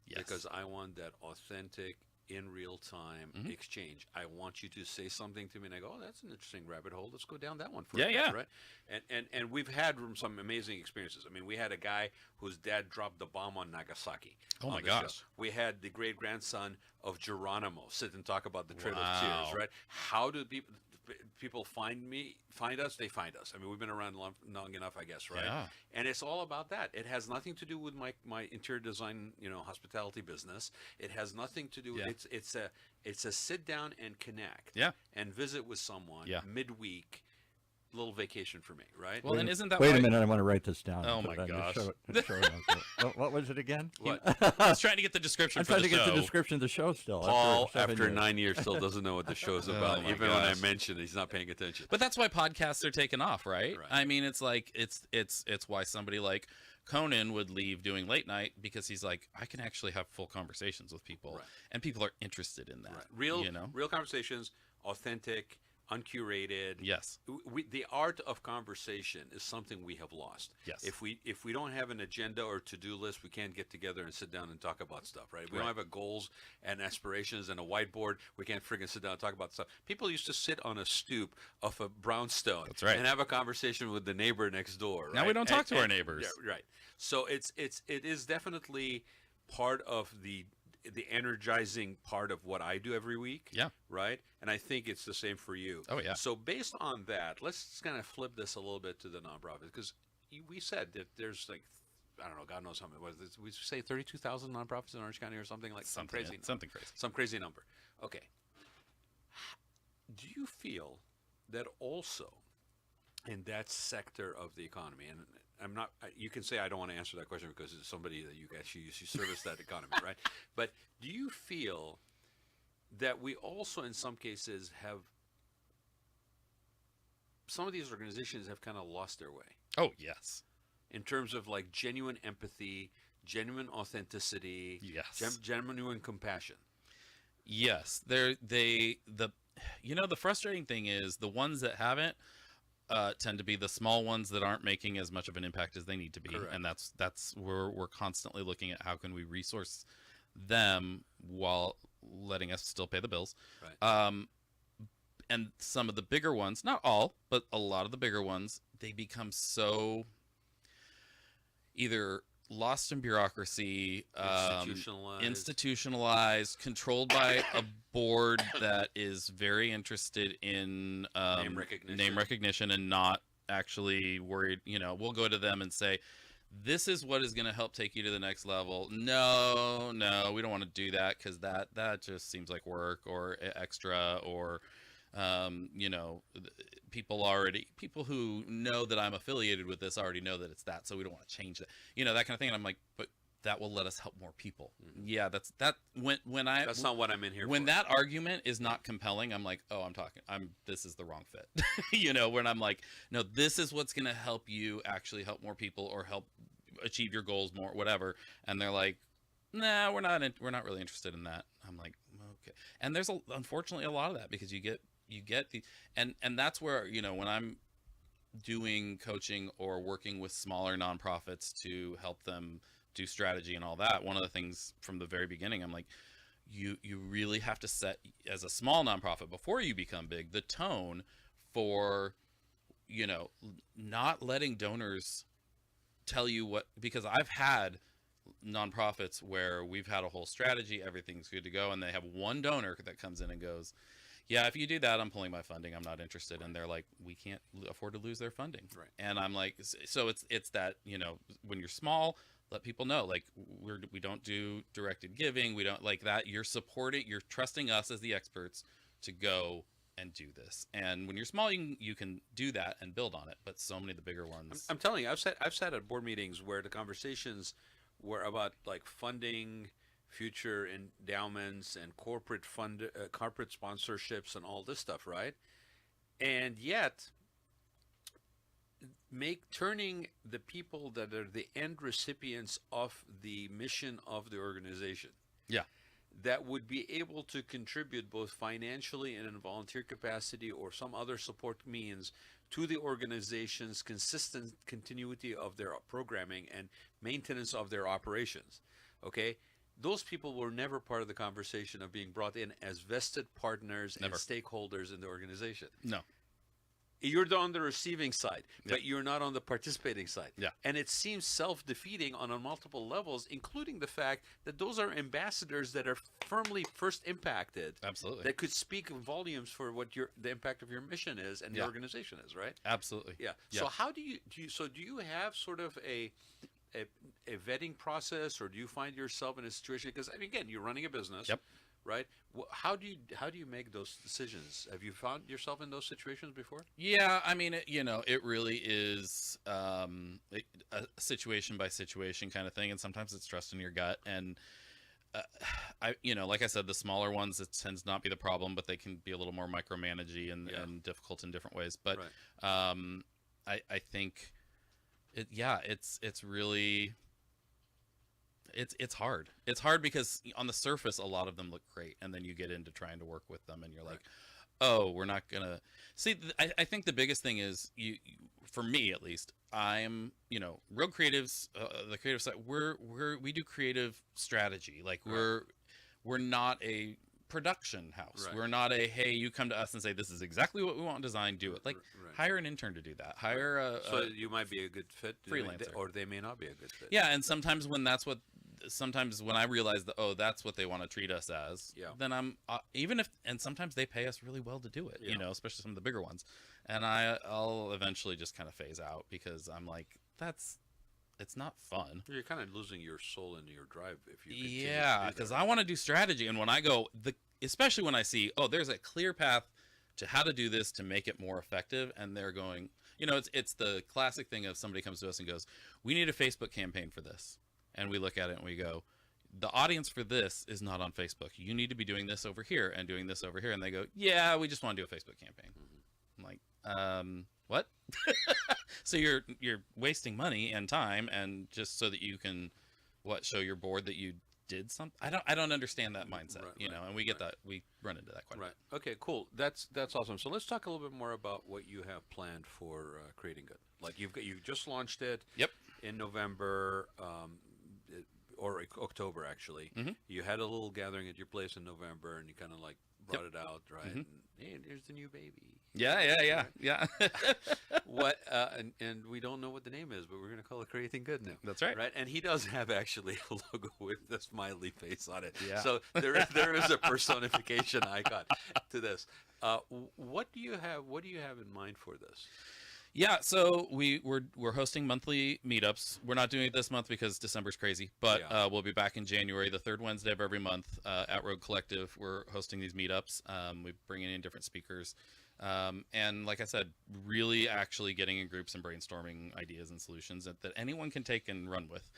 Yes. Because I want that authentic in real time exchange. I want you to say something to me, and I go, "Oh, that's an interesting rabbit hole. Let's go down that one for a bit," right? And we've had some amazing experiences. I mean, we had a guy whose dad dropped the bomb on Nagasaki. Oh my on the show. gosh. We had the great grandson of Geronimo sit and talk about the Trail of Wow. Tears, right? How do people find us? They find us. I mean, we've been around long enough, I guess, right? Yeah. And it's all about that. It has nothing to do with my interior design, hospitality business. It has nothing to do. Yeah. It's a sit down and connect. Yeah. And visit with someone. Yeah. Midweek, little vacation for me, right? Well, and isn't that Wait why a minute, I want to write this down. Oh and my put it on gosh. the show notes. What was it again? What? I was trying to get the description I'm for trying the to get show. the description of the show still. Paul, seven after years. 9 years, still doesn't know what the show's about. my Even when I gosh. mention it, he's not paying attention. But that's why podcasts are taking off, right? Right. I mean, it's like it's why somebody like Conan would leave doing late night, because he's like, I can actually have full conversations with people, Right. and people are interested in that. Right. Real conversations, authentic, uncurated. Yes. The art of conversation is something we have lost. Yes. If we don't have an agenda or to-do list, we can't get together and sit down and talk about stuff, right? If we Right. don't have a goals and aspirations and a whiteboard, we can't friggin' sit down and talk about stuff. People used to sit on a stoop of a brownstone That's right. and have a conversation with the neighbor next door. Right? Now we don't talk to our neighbors. Yeah, right. So it is definitely part of the energizing part of what I do every week. Yeah. Right. And I think it's the same for you. Oh, yeah. So based on that, let's kind of flip this a little bit to the nonprofit, because we said that there's like, I don't know, God knows how many. Was it, we say 32,000 nonprofits in Orange County or something like some crazy something crazy. some crazy number. Okay. Do you feel that also in that sector of the economy, and I'm not, you can say I don't want to answer that question because it's somebody that you service that economy, right? But do you feel that we also in some cases have, some of these organizations have kind of lost their way Oh yes. in terms of like genuine empathy, genuine authenticity, Yes. genuine compassion? Yes. The frustrating thing is the ones that haven't tend to be the small ones that aren't making as much of an impact as they need to be. Correct. And that's where we're constantly looking at how can we resource them while letting us still pay the bills. Right. And some of the bigger ones, not all, but a lot of the bigger ones, they become so either lost in bureaucracy, institutionalized, controlled by a board that is very interested in name recognition and not actually worried. We'll go to them and say, this is what is going to help take you to the next level. No, we don't want to do that because that just seems like work or extra, or people who know that I'm affiliated with this already know that it's that, so we don't want to change that, that kind of thing. And I'm like, but that will let us help more people. Mm-hmm. Yeah, that's not what I'm in here when for. That argument is not compelling, I'm like, oh, this is the wrong fit. When I'm like, no, this is what's going to help you actually help more people or help achieve your goals more, whatever. And they're like, nah, we're not really interested in that. I'm like, okay. And there's unfortunately a lot of that, because you get the, and that's where, when I'm doing coaching or working with smaller nonprofits to help them do strategy and all that, one of the things from the very beginning, I'm like, you really have to set, as a small nonprofit, before you become big, the tone for, not letting donors tell you what, because I've had nonprofits where we've had a whole strategy, everything's good to go, and they have one donor that comes in and goes, yeah, if you do that, I'm pulling my funding, I'm not interested. And they're like, we can't afford to lose their funding. Right. And I'm like, so it's that, when you're small, let people know, like, we don't do directed giving, we don't like that. You're trusting us as the experts to go and do this. And when you're small, you can do that and build on it. But so many of the bigger ones, I'm telling you, I've sat at board meetings where the conversations were about like funding, future endowments, and corporate sponsorships and all this stuff, right? And yet turning the people that are the end recipients of the mission of the organization, that would be able to contribute both financially and in volunteer capacity or some other support means to the organization's consistent continuity of their programming and maintenance of their operations. Okay, those people were never part of the conversation of being brought in as vested partners Never. and stakeholders in the organization. No. You're on the receiving side, Yeah. but you're not on the participating side. Yeah. And it seems self-defeating on multiple levels, including the fact that those are ambassadors that are firmly first impacted, Absolutely. that could speak volumes for what the impact of your mission is and the Yeah. organization is, right? Absolutely. Yeah. Yeah. So how do you have sort of a vetting process, or do you find yourself in a situation, because I mean, again, you're running a business, Yep. right? How do you make those decisions? Have you found yourself in those situations before? Yeah, I mean, it really is a situation by situation kind of thing, and sometimes it's trust in your gut. And like I said, the smaller ones, it tends not be the problem, but they can be a little more micromanagey and difficult in different ways. But Right. I think it's really. It's hard. It's hard because on the surface, a lot of them look great, and then you get into trying to work with them, and you're like, "Oh, we're not gonna." See, I think the biggest thing is for me at least, I'm Road Creatives, the creative side. We do creative strategy. Like we're not a production house. Right. We're not a hey, you come to us and say this is exactly what we want designed, do it. Like Right. hire an intern to do that. Hire So you might be a good fit, freelancer. or they may not be a good fit. Yeah, and sometimes when I realize that that's what they want to treat us as, then I'm and sometimes they pay us really well to do it, especially some of the bigger ones, and I'll eventually just kind of phase out because I'm like, it's not fun. You're kind of losing your soul and your drive if you continue Yeah, because I want to do strategy, and when I go especially when I see there's a clear path to how to do this to make it more effective, and they're going, it's the classic thing of somebody comes to us and goes, we need a Facebook campaign for this. And we look at it and we go, the audience for this is not on Facebook. You need to be doing this over here and doing this over here. And they go, yeah, we just want to do a Facebook campaign. I'm like, what? So you're wasting money and time, and just so that you can show your board that you did something. I don't understand that mindset, and we get that, we run into that quite a bit. Okay, cool. That's awesome. So let's talk a little bit more about what you have planned for Creating Good. Like you just launched it. Yep. In November, or October actually. Mm-hmm. You had a little gathering at your place in November, and you kind of like brought it out, right? Mm-hmm. And, hey, there's the new baby. Yeah. What? And we don't know what the name is, but we're gonna call it Creating Good now. That's right. Right. And he does have actually a logo with a smiley face on it. Yeah. So there is a personification icon to this. What do you have in mind for this? Yeah, so we're hosting monthly meetups. We're not doing it this month because December's crazy, but we'll be back in January, the third Wednesday of every month at Road Collective. We're hosting these meetups. We're bringing in different speakers. And like I said, really actually getting in groups and brainstorming ideas and solutions that anyone can take and run with.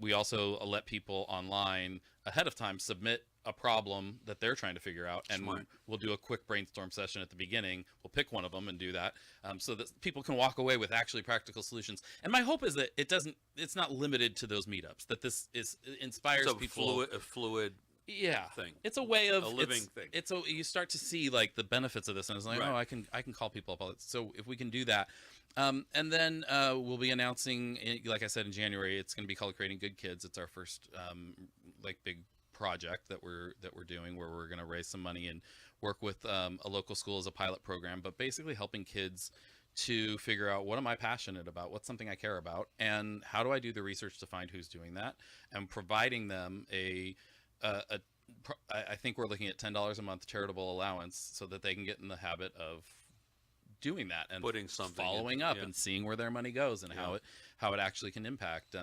We also let people online ahead of time submit a problem that they're trying to figure out, and we'll do a quick brainstorm session at the beginning. We'll pick one of them and do that, so that people can walk away with actually practical solutions. And my hope is that it's not limited to those meetups, that this inspires people. A fluid thing. It's a way of a living thing. You start to see like the benefits of this, and it's like, I can call people up all that. So if we can do that, and then we'll be announcing, like I said, in January, it's going to be called Creating Good Kids. It's our first big project that we're doing, where we're going to raise some money and work with a local school as a pilot program, but basically helping kids to figure out, what am I passionate about, what's something I care about, and how do I do the research to find who's doing that, and providing them I think we're looking at $10 a month charitable allowance, so that they can get in the habit of doing that and putting something following up and seeing where their money goes and how it actually can impact.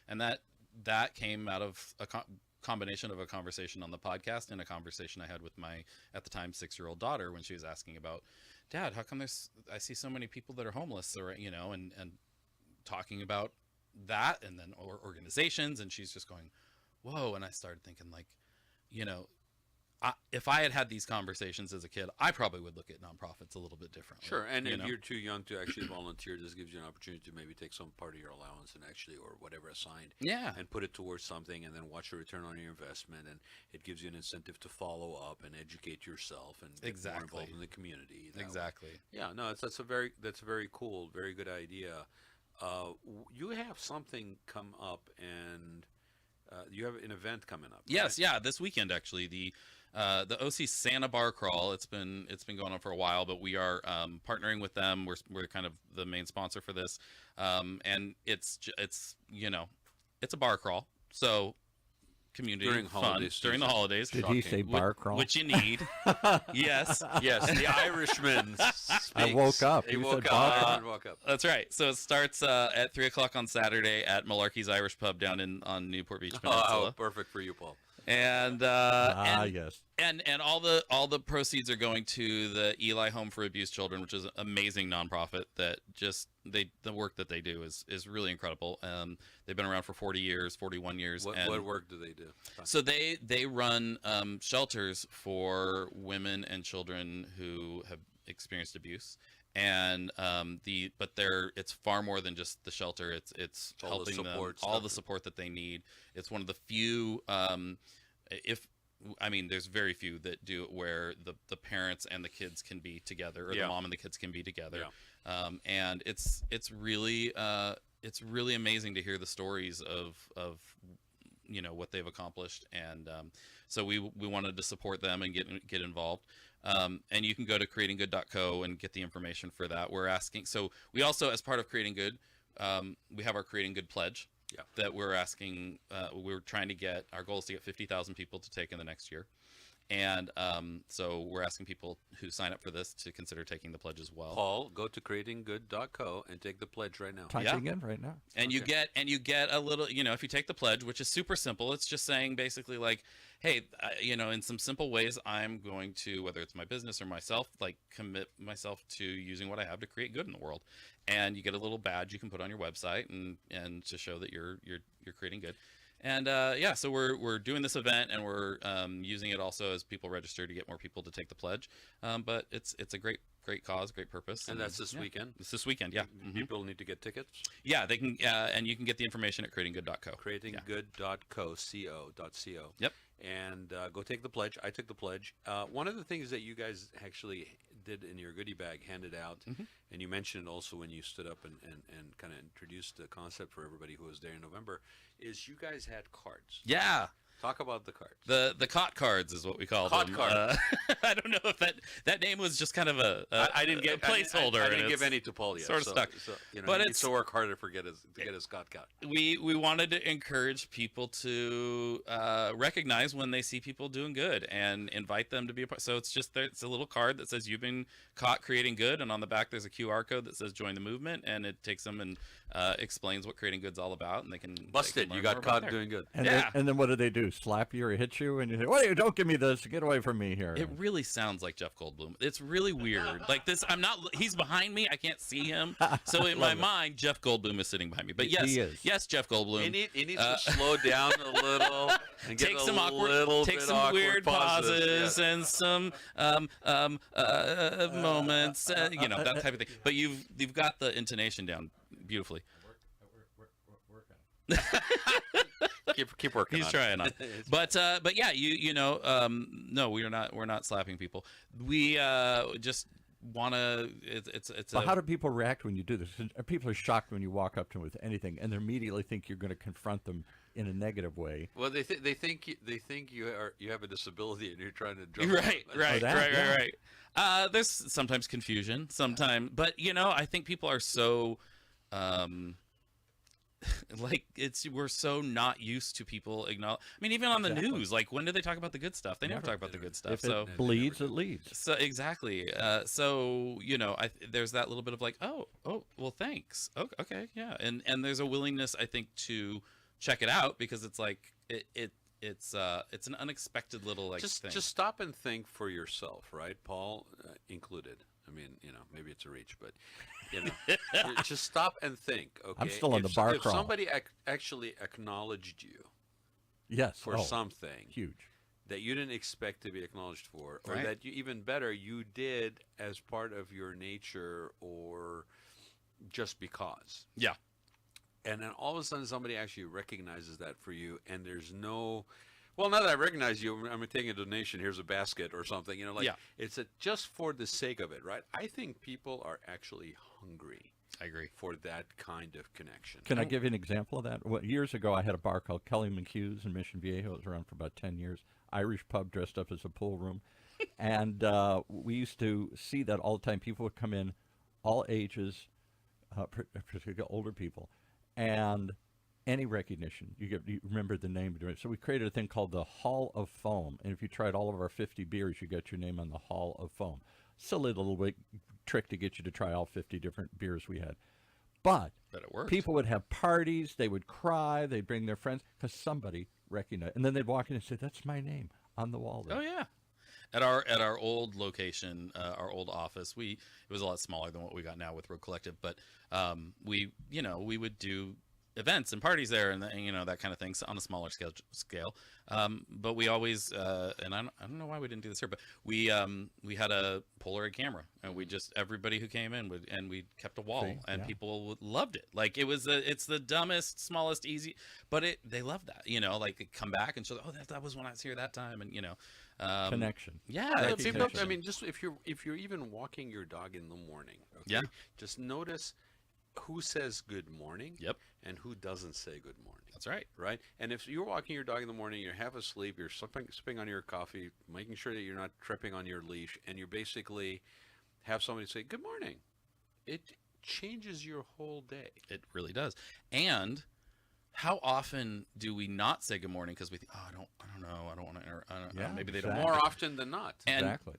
And that came out of a combination of a conversation on the podcast and a conversation I had with my, at the time, 6-year-old daughter, when she was asking about, Dad, how come I see so many people that are homeless, or and talking about that, and then organizations, and she's just going, whoa. And I started thinking, like, if I had these conversations as a kid, I probably would look at nonprofits a little bit differently. Sure, and if you're too young to actually volunteer, this gives you an opportunity to maybe take some part of your allowance and actually, or whatever assigned, and put it towards something, and then watch a return on your investment, and it gives you an incentive to follow up and educate yourself and get more involved in the community. Exactly. Yeah, no, that's a very cool, very good idea. You have something come up, and you have an event coming up. Yes, right? yeah, this weekend actually. The OC Santa Bar Crawl. It's been going on for a while, but we are partnering with them. We're kind of the main sponsor for this, and it's it's a bar crawl. So community During fun holidays during the season. holidays. Did he say bar crawl? Which you need. Yes. Yes, the Irishman speaks. I woke up. He You woke said up. bar Irishman woke up. That's right. So it starts at 3:00 on Saturday at Malarkey's Irish Pub down on Newport Beach Peninsula. Oh, perfect for you, Paul. And yes. and all the proceeds are going to the Eli Home for Abused Children, which is an amazing nonprofit that the work that they do is really incredible. They've been around for 41 years. What work do they do? So they run shelters for women and children who have experienced abuse. And it's far more than just the shelter. It's All the helping them support all stuff. the support that they need. It's one of the few there's very few that do it where the parents and the kids can be together, or Yeah. the mom and the kids can be together. Yeah. And it's really amazing to hear the stories of what they've accomplished. And so we wanted to support them and get involved. And you can go to creatinggood.co and get the information for that. So we also, as part of Creating Good, we have our Creating Good pledge. Yeah. That we're asking, we're trying to get, our goal is to get 50,000 people to take in the next year. And so we're asking people who sign up for this to consider taking the pledge as well. Paul, go to creatinggood.co and take the pledge right now. Typing in right now. And you get a little, if you take the pledge, which is super simple, it's just saying basically like, hey, in some simple ways, I'm going to, whether it's my business or myself, like commit myself to using what I have to create good in the world. And you get a little badge you can put on your website and to show that you're creating good. And so we're doing this event, and we're using it also as people register to get more people to take the pledge. But it's a great cause, great purpose. And that's this weekend? It's this weekend, yeah. Mhm. People need to get tickets? Yeah, they can, and you can get the information at creatinggood.co. Creatinggood.co. Yep. And go take the pledge. I took the pledge. One of the things that you guys actually did in your goodie bag, handed out, and you mentioned it also when you stood up and kind of introduced the concept for everybody who was there in November, is you guys had cards. Yeah. Talk about the cards. The COT cards is what we call COT them. cards. I don't know if that name was just kind of a I didn't get placeholder. I didn't give any to Paul yet. Sort of stuck. So, But he needs to work harder to get his COT card. We wanted to encourage people to recognize when they see people doing good and invite them to be a part. So it's a little card that says you've been caught creating good, and on the back there's a QR code that says join the movement, and it takes them and explains what creating good's all about, and they can Busted. learn You more got about caught there. doing good. And, Yeah. then what do? Slap you or hit you? And you say, "Wait, don't give me this. Get away from me here." It really sounds like Jeff Goldblum. It's really weird. Like this, he's behind me. I can't see him. So in my mind, Jeff Goldblum is sitting behind me. But He is. yes, Jeff Goldblum. He needs to slow down a little and get Take a some little take bit some awkward weird pauses Yeah. and some moments, that type of thing. But you've got the intonation down beautifully. Keep working. He's on trying it. on. But yeah, no, we're not slapping people. We just want to. It's. Well, how do people react when you do this? People are shocked when you walk up to them with anything, and they immediately think you're going to confront them in a negative way. Well, they think you have a disability and you're trying to jump. Right. There's sometimes confusion, but I think people are so. We're so not used to people acknowledge. I mean, even on the Exactly. news, like when do they talk about the good stuff? They never talk about the good stuff. If So it bleeds, it leads. So exactly. There's that little bit of like, oh, well, thanks. Okay, yeah. And there's a willingness, I think, to check it out because it's like it's an unexpected little thing. Just stop and think for yourself, right? Paul included. I mean, maybe it's a reach, but just stop and think. Okay, I'm still on the bar if crawl. somebody actually acknowledged you Yes. for something huge. that you didn't expect to be acknowledged for, or Right. that you, even better, you did as part of your nature or just because. Yeah. And then all of a sudden somebody actually recognizes that for you, and there's no, well, now that I recognize you, I'm taking a donation, here's a basket or something, Yeah. it's just for the sake of it, right? I think people are actually hungry I agree. for that kind of connection. Can I give you an example of that? Well, years ago, I had a bar called Kelly McHugh's in Mission Viejo. It was around for about 10 years. Irish pub dressed up as a pool room. And we used to see that all the time. People would come in, all ages, particularly older people, and any recognition. You remember the name. So we created a thing called the Hall of Foam. And if you tried all of our 50 beers, you got your name on the Hall of Foam. Silly little trick to get you to try all 50 different beers we had. But it worked. people would have parties. They would cry. They'd bring their friends because somebody recognized. And then they'd walk in and say, "That's my name on the wall there." Oh yeah. At our old location, our old office, it was a lot smaller than what we got now with Road Collective, but we would do events and parties there, and that kind of thing, so on a smaller scale. But we always, and I don't know why we didn't do this here, but we had a Polaroid camera, and we just, everybody who came in we kept a wall, and people loved it. Like it's the dumbest, smallest, easy, but they loved that. Like they come back and show, oh, that was when I was here that time, and connection. Yeah, People, I mean, just if you're even walking your dog in the morning, okay, yeah, just notice who says good morning, yep, and who doesn't say good morning. That's right. Right? And if you're walking your dog in the morning, you're half asleep, you're sipping on your coffee, making sure that you're not tripping on your leash, and you basically have somebody say good morning, it changes your whole day. It really does. And how often do we not say good morning because we think, oh, I don't know, I don't want to, maybe they don't. More often than not. And exactly.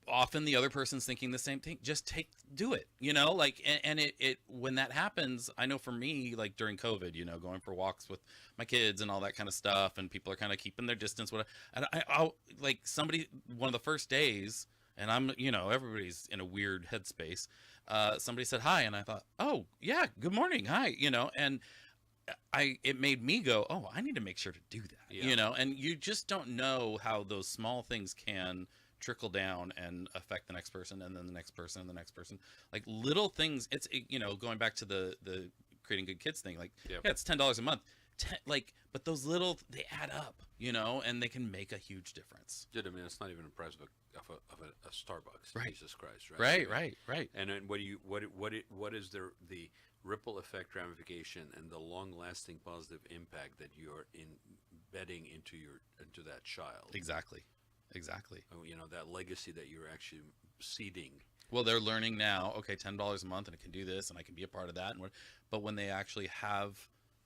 Often the other person's thinking the same thing. Just do it, and it when that happens, I know for me, like during COVID, going for walks with my kids and all that kind of stuff, and people are kind of keeping their distance. And I'll like somebody, one of the first days, and I'm, everybody's in a weird headspace. Somebody said hi, and I thought, oh yeah, good morning, hi, and it made me go, oh, I need to make sure to do that, and you just don't know how those small things can trickle down and affect the next person, and then the next person, and the next person. Like little things. It's going back to the creating good kids thing. Like it's $10 a month. But those little, they add up, and they can make a huge difference. I mean, it's not even a price of a Starbucks. Right. Jesus Christ. Right. Right. And then what is the ripple effect, ramification, and the long-lasting positive impact that you're embedding into that child? Exactly. That legacy that you're actually seeding. Well, they're learning now, okay, $10 a month, and I can do this, and I can be a part of that. But when they actually have,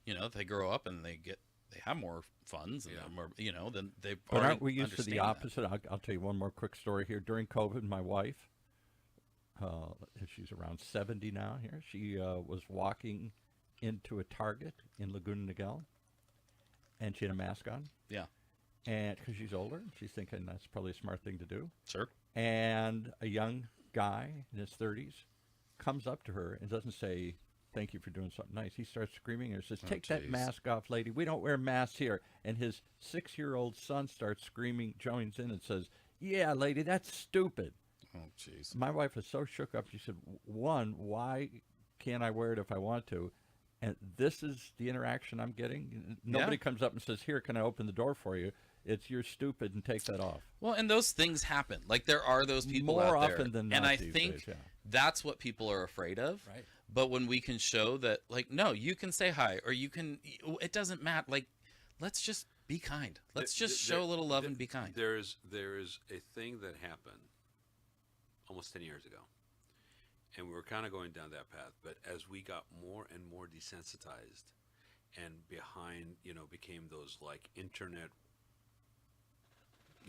they grow up and they have more funds, and more, then they've. But aren't we used to the opposite? I'll tell you one more quick story here. During COVID, my wife, she's around 70 now here, she was walking into a Target in Laguna Niguel, and she had a mask on. Yeah. And because she's older, she's thinking that's probably a smart thing to do. Sure. And a young guy in his 30s comes up to her and doesn't say, "Thank you for doing something nice." He starts screaming and says, "Take that mask off, lady. We don't wear masks here." And his 6-year-old son starts screaming, joins in and says, "Yeah, lady, that's stupid." Oh, jeez. My wife was so shook up. She said, "One, why can't I wear it if I want to? And this is the interaction I'm getting. Nobody comes up and says, 'Here, can I open the door for you?' It's you're stupid and take that off." Well, and those things happen. Like there are those people more out there, often than not, and I these think days, that's what people are afraid of. Right. But when we can show that, like, no, you can say hi, or you can. It doesn't matter. Like, let's just be kind. Let's just show a little love and be kind. There is a thing that happened almost 10 years ago, and we were kind of going down that path. But as we got more and more desensitized, and became those like internet.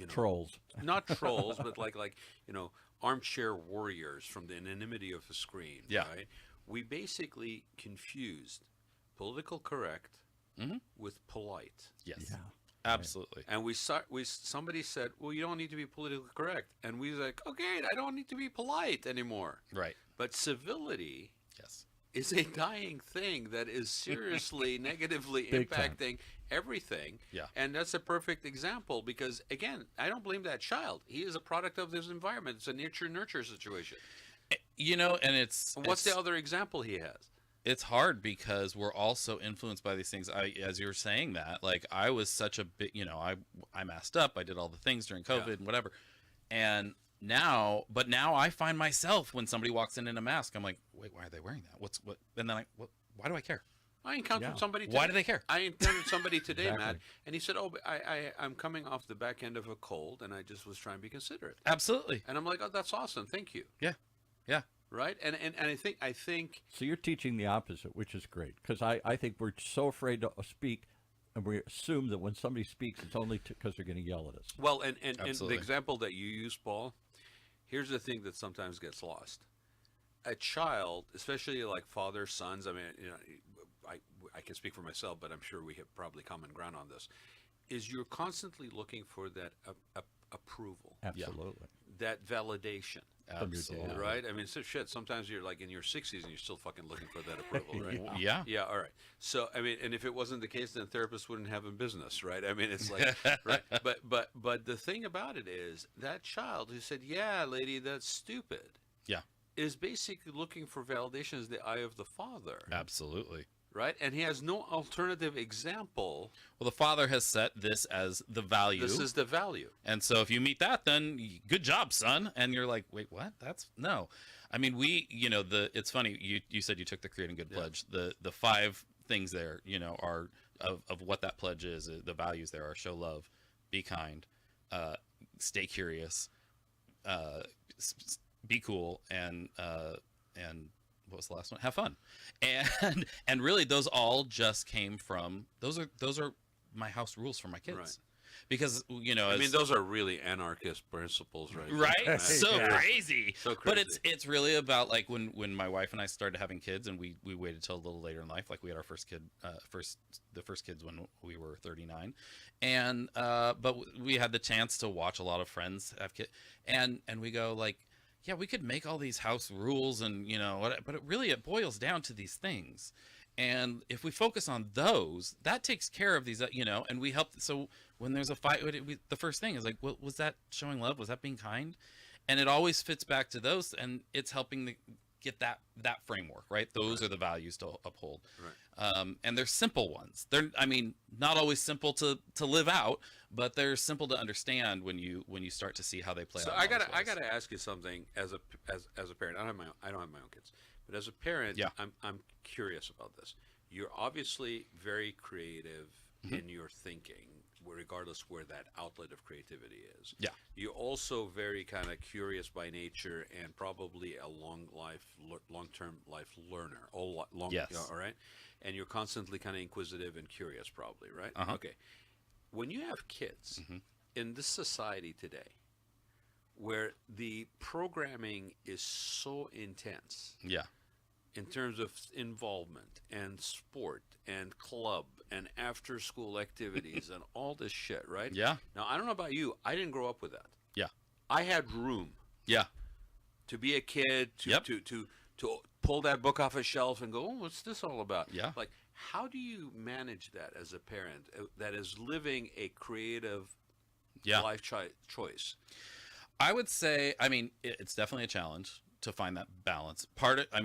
Trolls. Not trolls, but like armchair warriors from the anonymity of a screen. Yeah. Right? We basically confused political correct with polite. Yes. Yeah. Absolutely. And somebody said, "Well, you don't need to be politically correct," and we was like, "Okay, I don't need to be polite anymore." Right. But civility. Yes. Is a dying thing that is seriously negatively Big time. impacting everything. Yeah. And that's a perfect example because, again, I don't blame that child. He is a product of this environment. It's a nurture situation. And What's the other example he has? It's hard because we're also influenced by these things. As you were saying that, like I was such a bit, I masked up. I did all the things during COVID and whatever. And now I find myself when somebody walks in a mask, I'm like, wait, why are they wearing that? What? And then why do I care? I encountered somebody today. Why do they care? I encountered somebody today, Exactly. Matt, and he said, "Oh, but I'm coming off the back end of a cold, and I just was trying to be considerate." Absolutely. And I'm like, "Oh, that's awesome. Thank you." Yeah. Yeah. Right. And I think So you're teaching the opposite, which is great, because I think we're so afraid to speak, and we assume that when somebody speaks, it's only because they're going to yell at us. well, and the Absolutely. example that you use, Paul. Here's the thing that sometimes gets lost. A child, especially like fathers, sons. I mean, I can speak for myself, but I'm sure we have probably common ground on this. Is you're constantly looking for that approval, Absolutely. that validation. Absolutely. Right? I mean, so shit. Sometimes you're like in your 60s and you're still fucking looking for that approval, right? Yeah. Yeah. All right. So, I mean, and if it wasn't the case, then therapists wouldn't have a business, right? I mean, it's like, right? But the thing about it is that child who said, "Yeah, lady, that's stupid," Yeah. is basically looking for validation as the eye of the father, Absolutely. right? And he has no alternative example. Well, the father has set this as the value. This is the value. And so if you meet that, then good job, son. And you're like, wait, what? That's no. I mean, it's funny. You said you took the Creating Good pledge. The 5 things there, are of what that pledge is. The values there are: show love, be kind, stay curious, be cool, and what was the last one? Have fun. And really, those all just came from those are my house rules for my kids. Right. Because I mean, those are really anarchist principles, right? right, so Yeah. crazy. So But crazy. it's really about like when my wife and I started having kids, and we waited till a little later in life. Like we had our first kid, the first kids when we were 39, and but we had the chance to watch a lot of friends have kids, and we go like, yeah, we could make all these house rules and but it boils down to these things. And if we focus on those, that takes care of these, and we help. So when there's a fight, the first thing is like, well, was that showing love? Was that being kind? And it always fits back to those, and it's helping to get that framework, right? Those are the values to uphold. Right. And they're simple ones. They're, I mean, not always simple to live out, but they're simple to understand when you start to see how they play So out. I in all gotta those ways. ask you something as a parent. I don't have my own kids, but as a parent, Yeah. I'm curious about this. You're obviously very creative in your thinking, regardless where that outlet of creativity is. Yeah. You're also very kind of curious by nature and probably a long-term life learner. Yes. All right. And you're constantly kind of inquisitive and curious, probably, right? Uh-huh. Okay. When you have kids in this society today, where the programming is so intense Yeah. in terms of involvement and sport and club and after school activities and all this shit, right? Yeah. Now, I don't know about you. I didn't grow up with that. Yeah. I had room Yeah. to be a kid, to Yep. to pull that book off a shelf and go, "Oh, what's this all about?" Yeah. Like, how do you manage that as a parent that is living a creative Yeah. life choice? I would say, I mean, it's definitely a challenge to find that balance.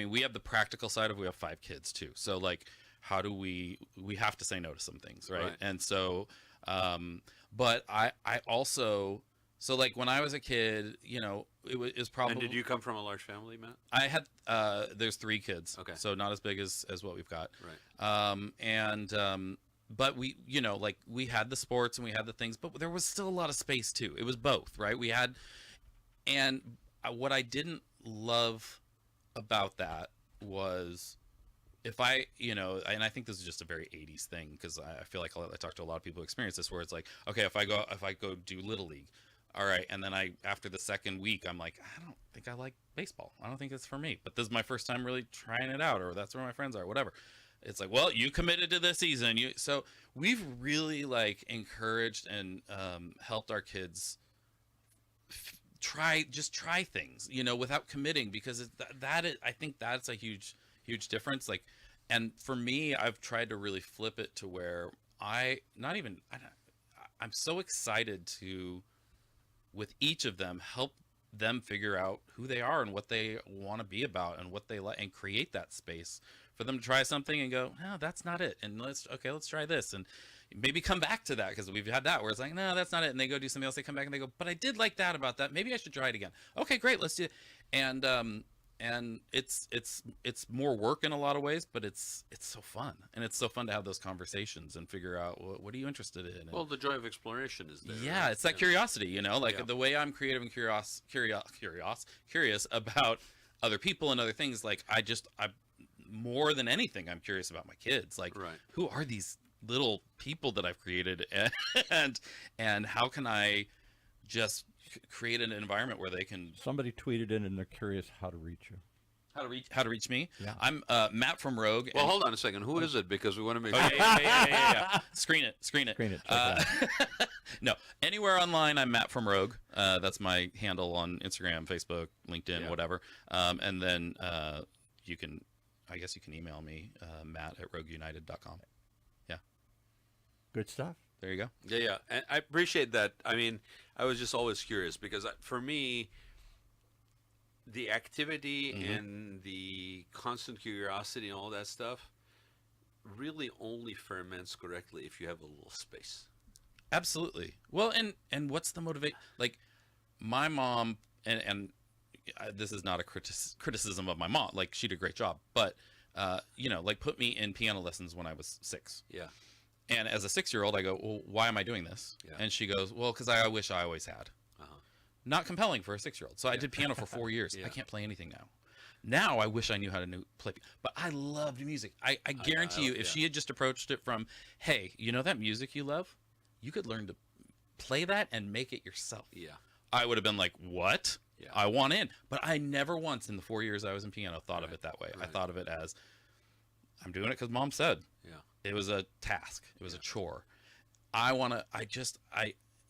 We have the practical side of, we have 5 kids too. So like, how do we have to say no to some things, right? Right. And so, but I also, so like when I was a kid, it was probably. And did you come from a large family, Matt? I had, there's 3 kids. Okay. So not as big as what we've got. Right. But we, like we had the sports and we had the things, but there was still a lot of space too. It was both, right? We had, and what I didn't love about that was if I, and I think this is just a very 80s thing, because I feel like I talk to a lot of people who experience this, where it's like, okay, if I go do Little League, all right, and then after the second week, I'm like, I don't think I like baseball. I don't think it's for me. But this is my first time really trying it out, or that's where my friends are, whatever. It's like, well, you committed to this season. So we've really like encouraged and helped our kids try things, without committing, because I think that's a huge difference. Like, and for me, I've tried to really flip it to where I'm so excited to, with each of them, help them figure out who they are and what they want to be about and what they like, and create that space for them to try something and go, no, that's not it, and let's try this. And maybe come back to that, because we've had that where it's like, no, that's not it, and they go do something else. They come back and they go, but I did like that about that. Maybe I should try it again. Okay, great, let's do it. And it's more work in a lot of ways, but it's so fun, and it's so fun to have those conversations and figure out what are you interested in. And, Well, the joy of exploration is there. yeah, right? it's that curiosity, you know, like the way I'm creative and curious about other people and other things. Like I more than anything, I'm curious about my kids. Like, Right. who are these little people that I've created, and how can I just create an environment where they can Somebody tweeted in and they're curious how to reach you. how to reach me. Yeah. I'm Matt from Rogue. Well, hold on a second. Who is it? Because we want to make Oh, sure. yeah. Screen it. Screen it. Check it out. No, anywhere online, I'm Matt from Rogue. That's my handle on Instagram, Facebook, LinkedIn, Yeah. whatever. And then you can email me, matt@rogueunited.com. Yeah, Good stuff. there you go. Yeah. And I appreciate that. I mean, I was just always curious because for me, the activity and the constant curiosity and all that stuff really only ferments correctly if you have a little space. Absolutely. Well, and what's the motivate? Like, my mom, and this is not a criticism of my mom. Like, she did a great job, but like, put me in piano lessons when I was 6. Yeah. And as a 6-year-old, I go, well, why am I doing this? Yeah. And she goes, well, because I wish I always had. Not compelling for a 6-year-old. So I did piano for 4 years. Yeah. I can't play anything now. Now I wish I knew how to play. But I loved music. I guarantee you, if she had just approached it from, hey, you know that music you love? You could learn to play that and make it yourself. Yeah. I would have been like, what? Yeah. I want in. But I never once in the 4 years I was in piano thought of it that way. I Right. thought of it as, I'm doing it because mom said. Yeah. It was a task. It was a chore.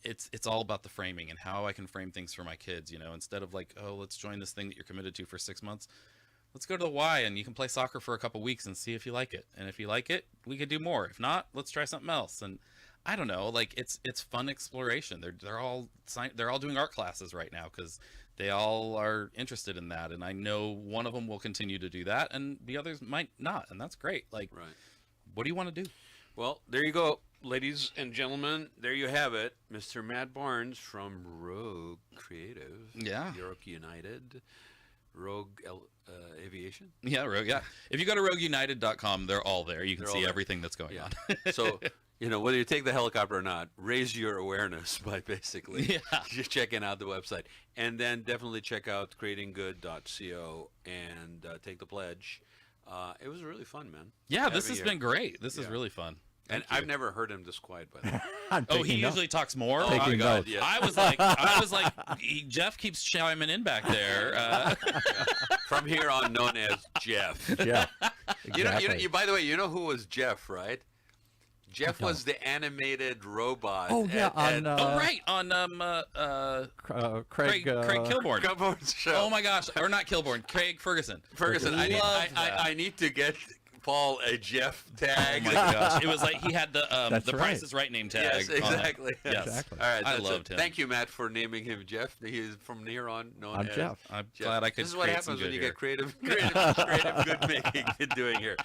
It's all about the framing and how I can frame things for my kids, you know, instead of like, oh, let's join this thing that you're committed to for 6 months. Let's go to the Y and you can play soccer for a couple weeks and see if you like it. And if you like it, we could do more. If not, let's try something else. And I don't know, like it's fun exploration. They're all doing art classes right now because they all are interested in that. And I know one of them will continue to do that and the others might not. And that's great. Like, Right. what do you want to do? Well, there you go, ladies and gentlemen. There you have it, Mr. Matt Barnes from Rogue Creative. Yeah. Europe United. Rogue Aviation. Yeah, Rogue. Yeah. If you go to rogueunited.com, they're all there. You can They're all see there. everything that's going Yeah. on. So, whether you take the helicopter or not, raise your awareness by basically just checking out the website. And then definitely check out creatinggood.co and take the pledge. It was really fun, man. Yeah, this Having has you. been great. This is Yeah. really fun. And I've never heard him this quiet, by the way. I'm Oh, he taking notes. usually talks more. Oh, my Taking God, notes. yeah. I was like, Jeff keeps chiming in back there. From here on, known as Jeff. Yeah. You know, Exactly. by the way, you know who was Jeff, right? Jeff was the animated robot. Oh, yeah, on oh, right, on Craig. Craig Kilborn. Gilmore's show. Oh my gosh, or not Kilborn, Craig Ferguson. Ferguson, Love that. I need to get Paul a Jeff tag. Oh my gosh, it was like he had the That's Price right. is Right name Yes, tag. on it. exactly. Yes. Exactly. All right, I that's loved him. Thank you, Matt, for naming him Jeff. He is from here on known I'm as Jeff. I'm Jeff. glad I could. This is what create happens some when good you here. get creative good making doing here.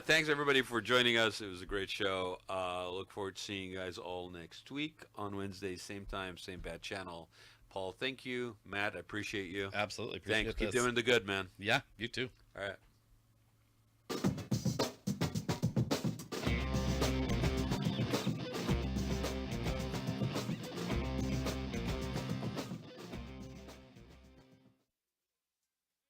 Thanks everybody for joining us. It was a great show. Look forward to seeing you guys all next week on Wednesday, same time, same bad channel. Paul, thank you. Matt, I appreciate you. Absolutely. Thanks. Appreciate Keep this. doing the good, man. Yeah, you too. All right.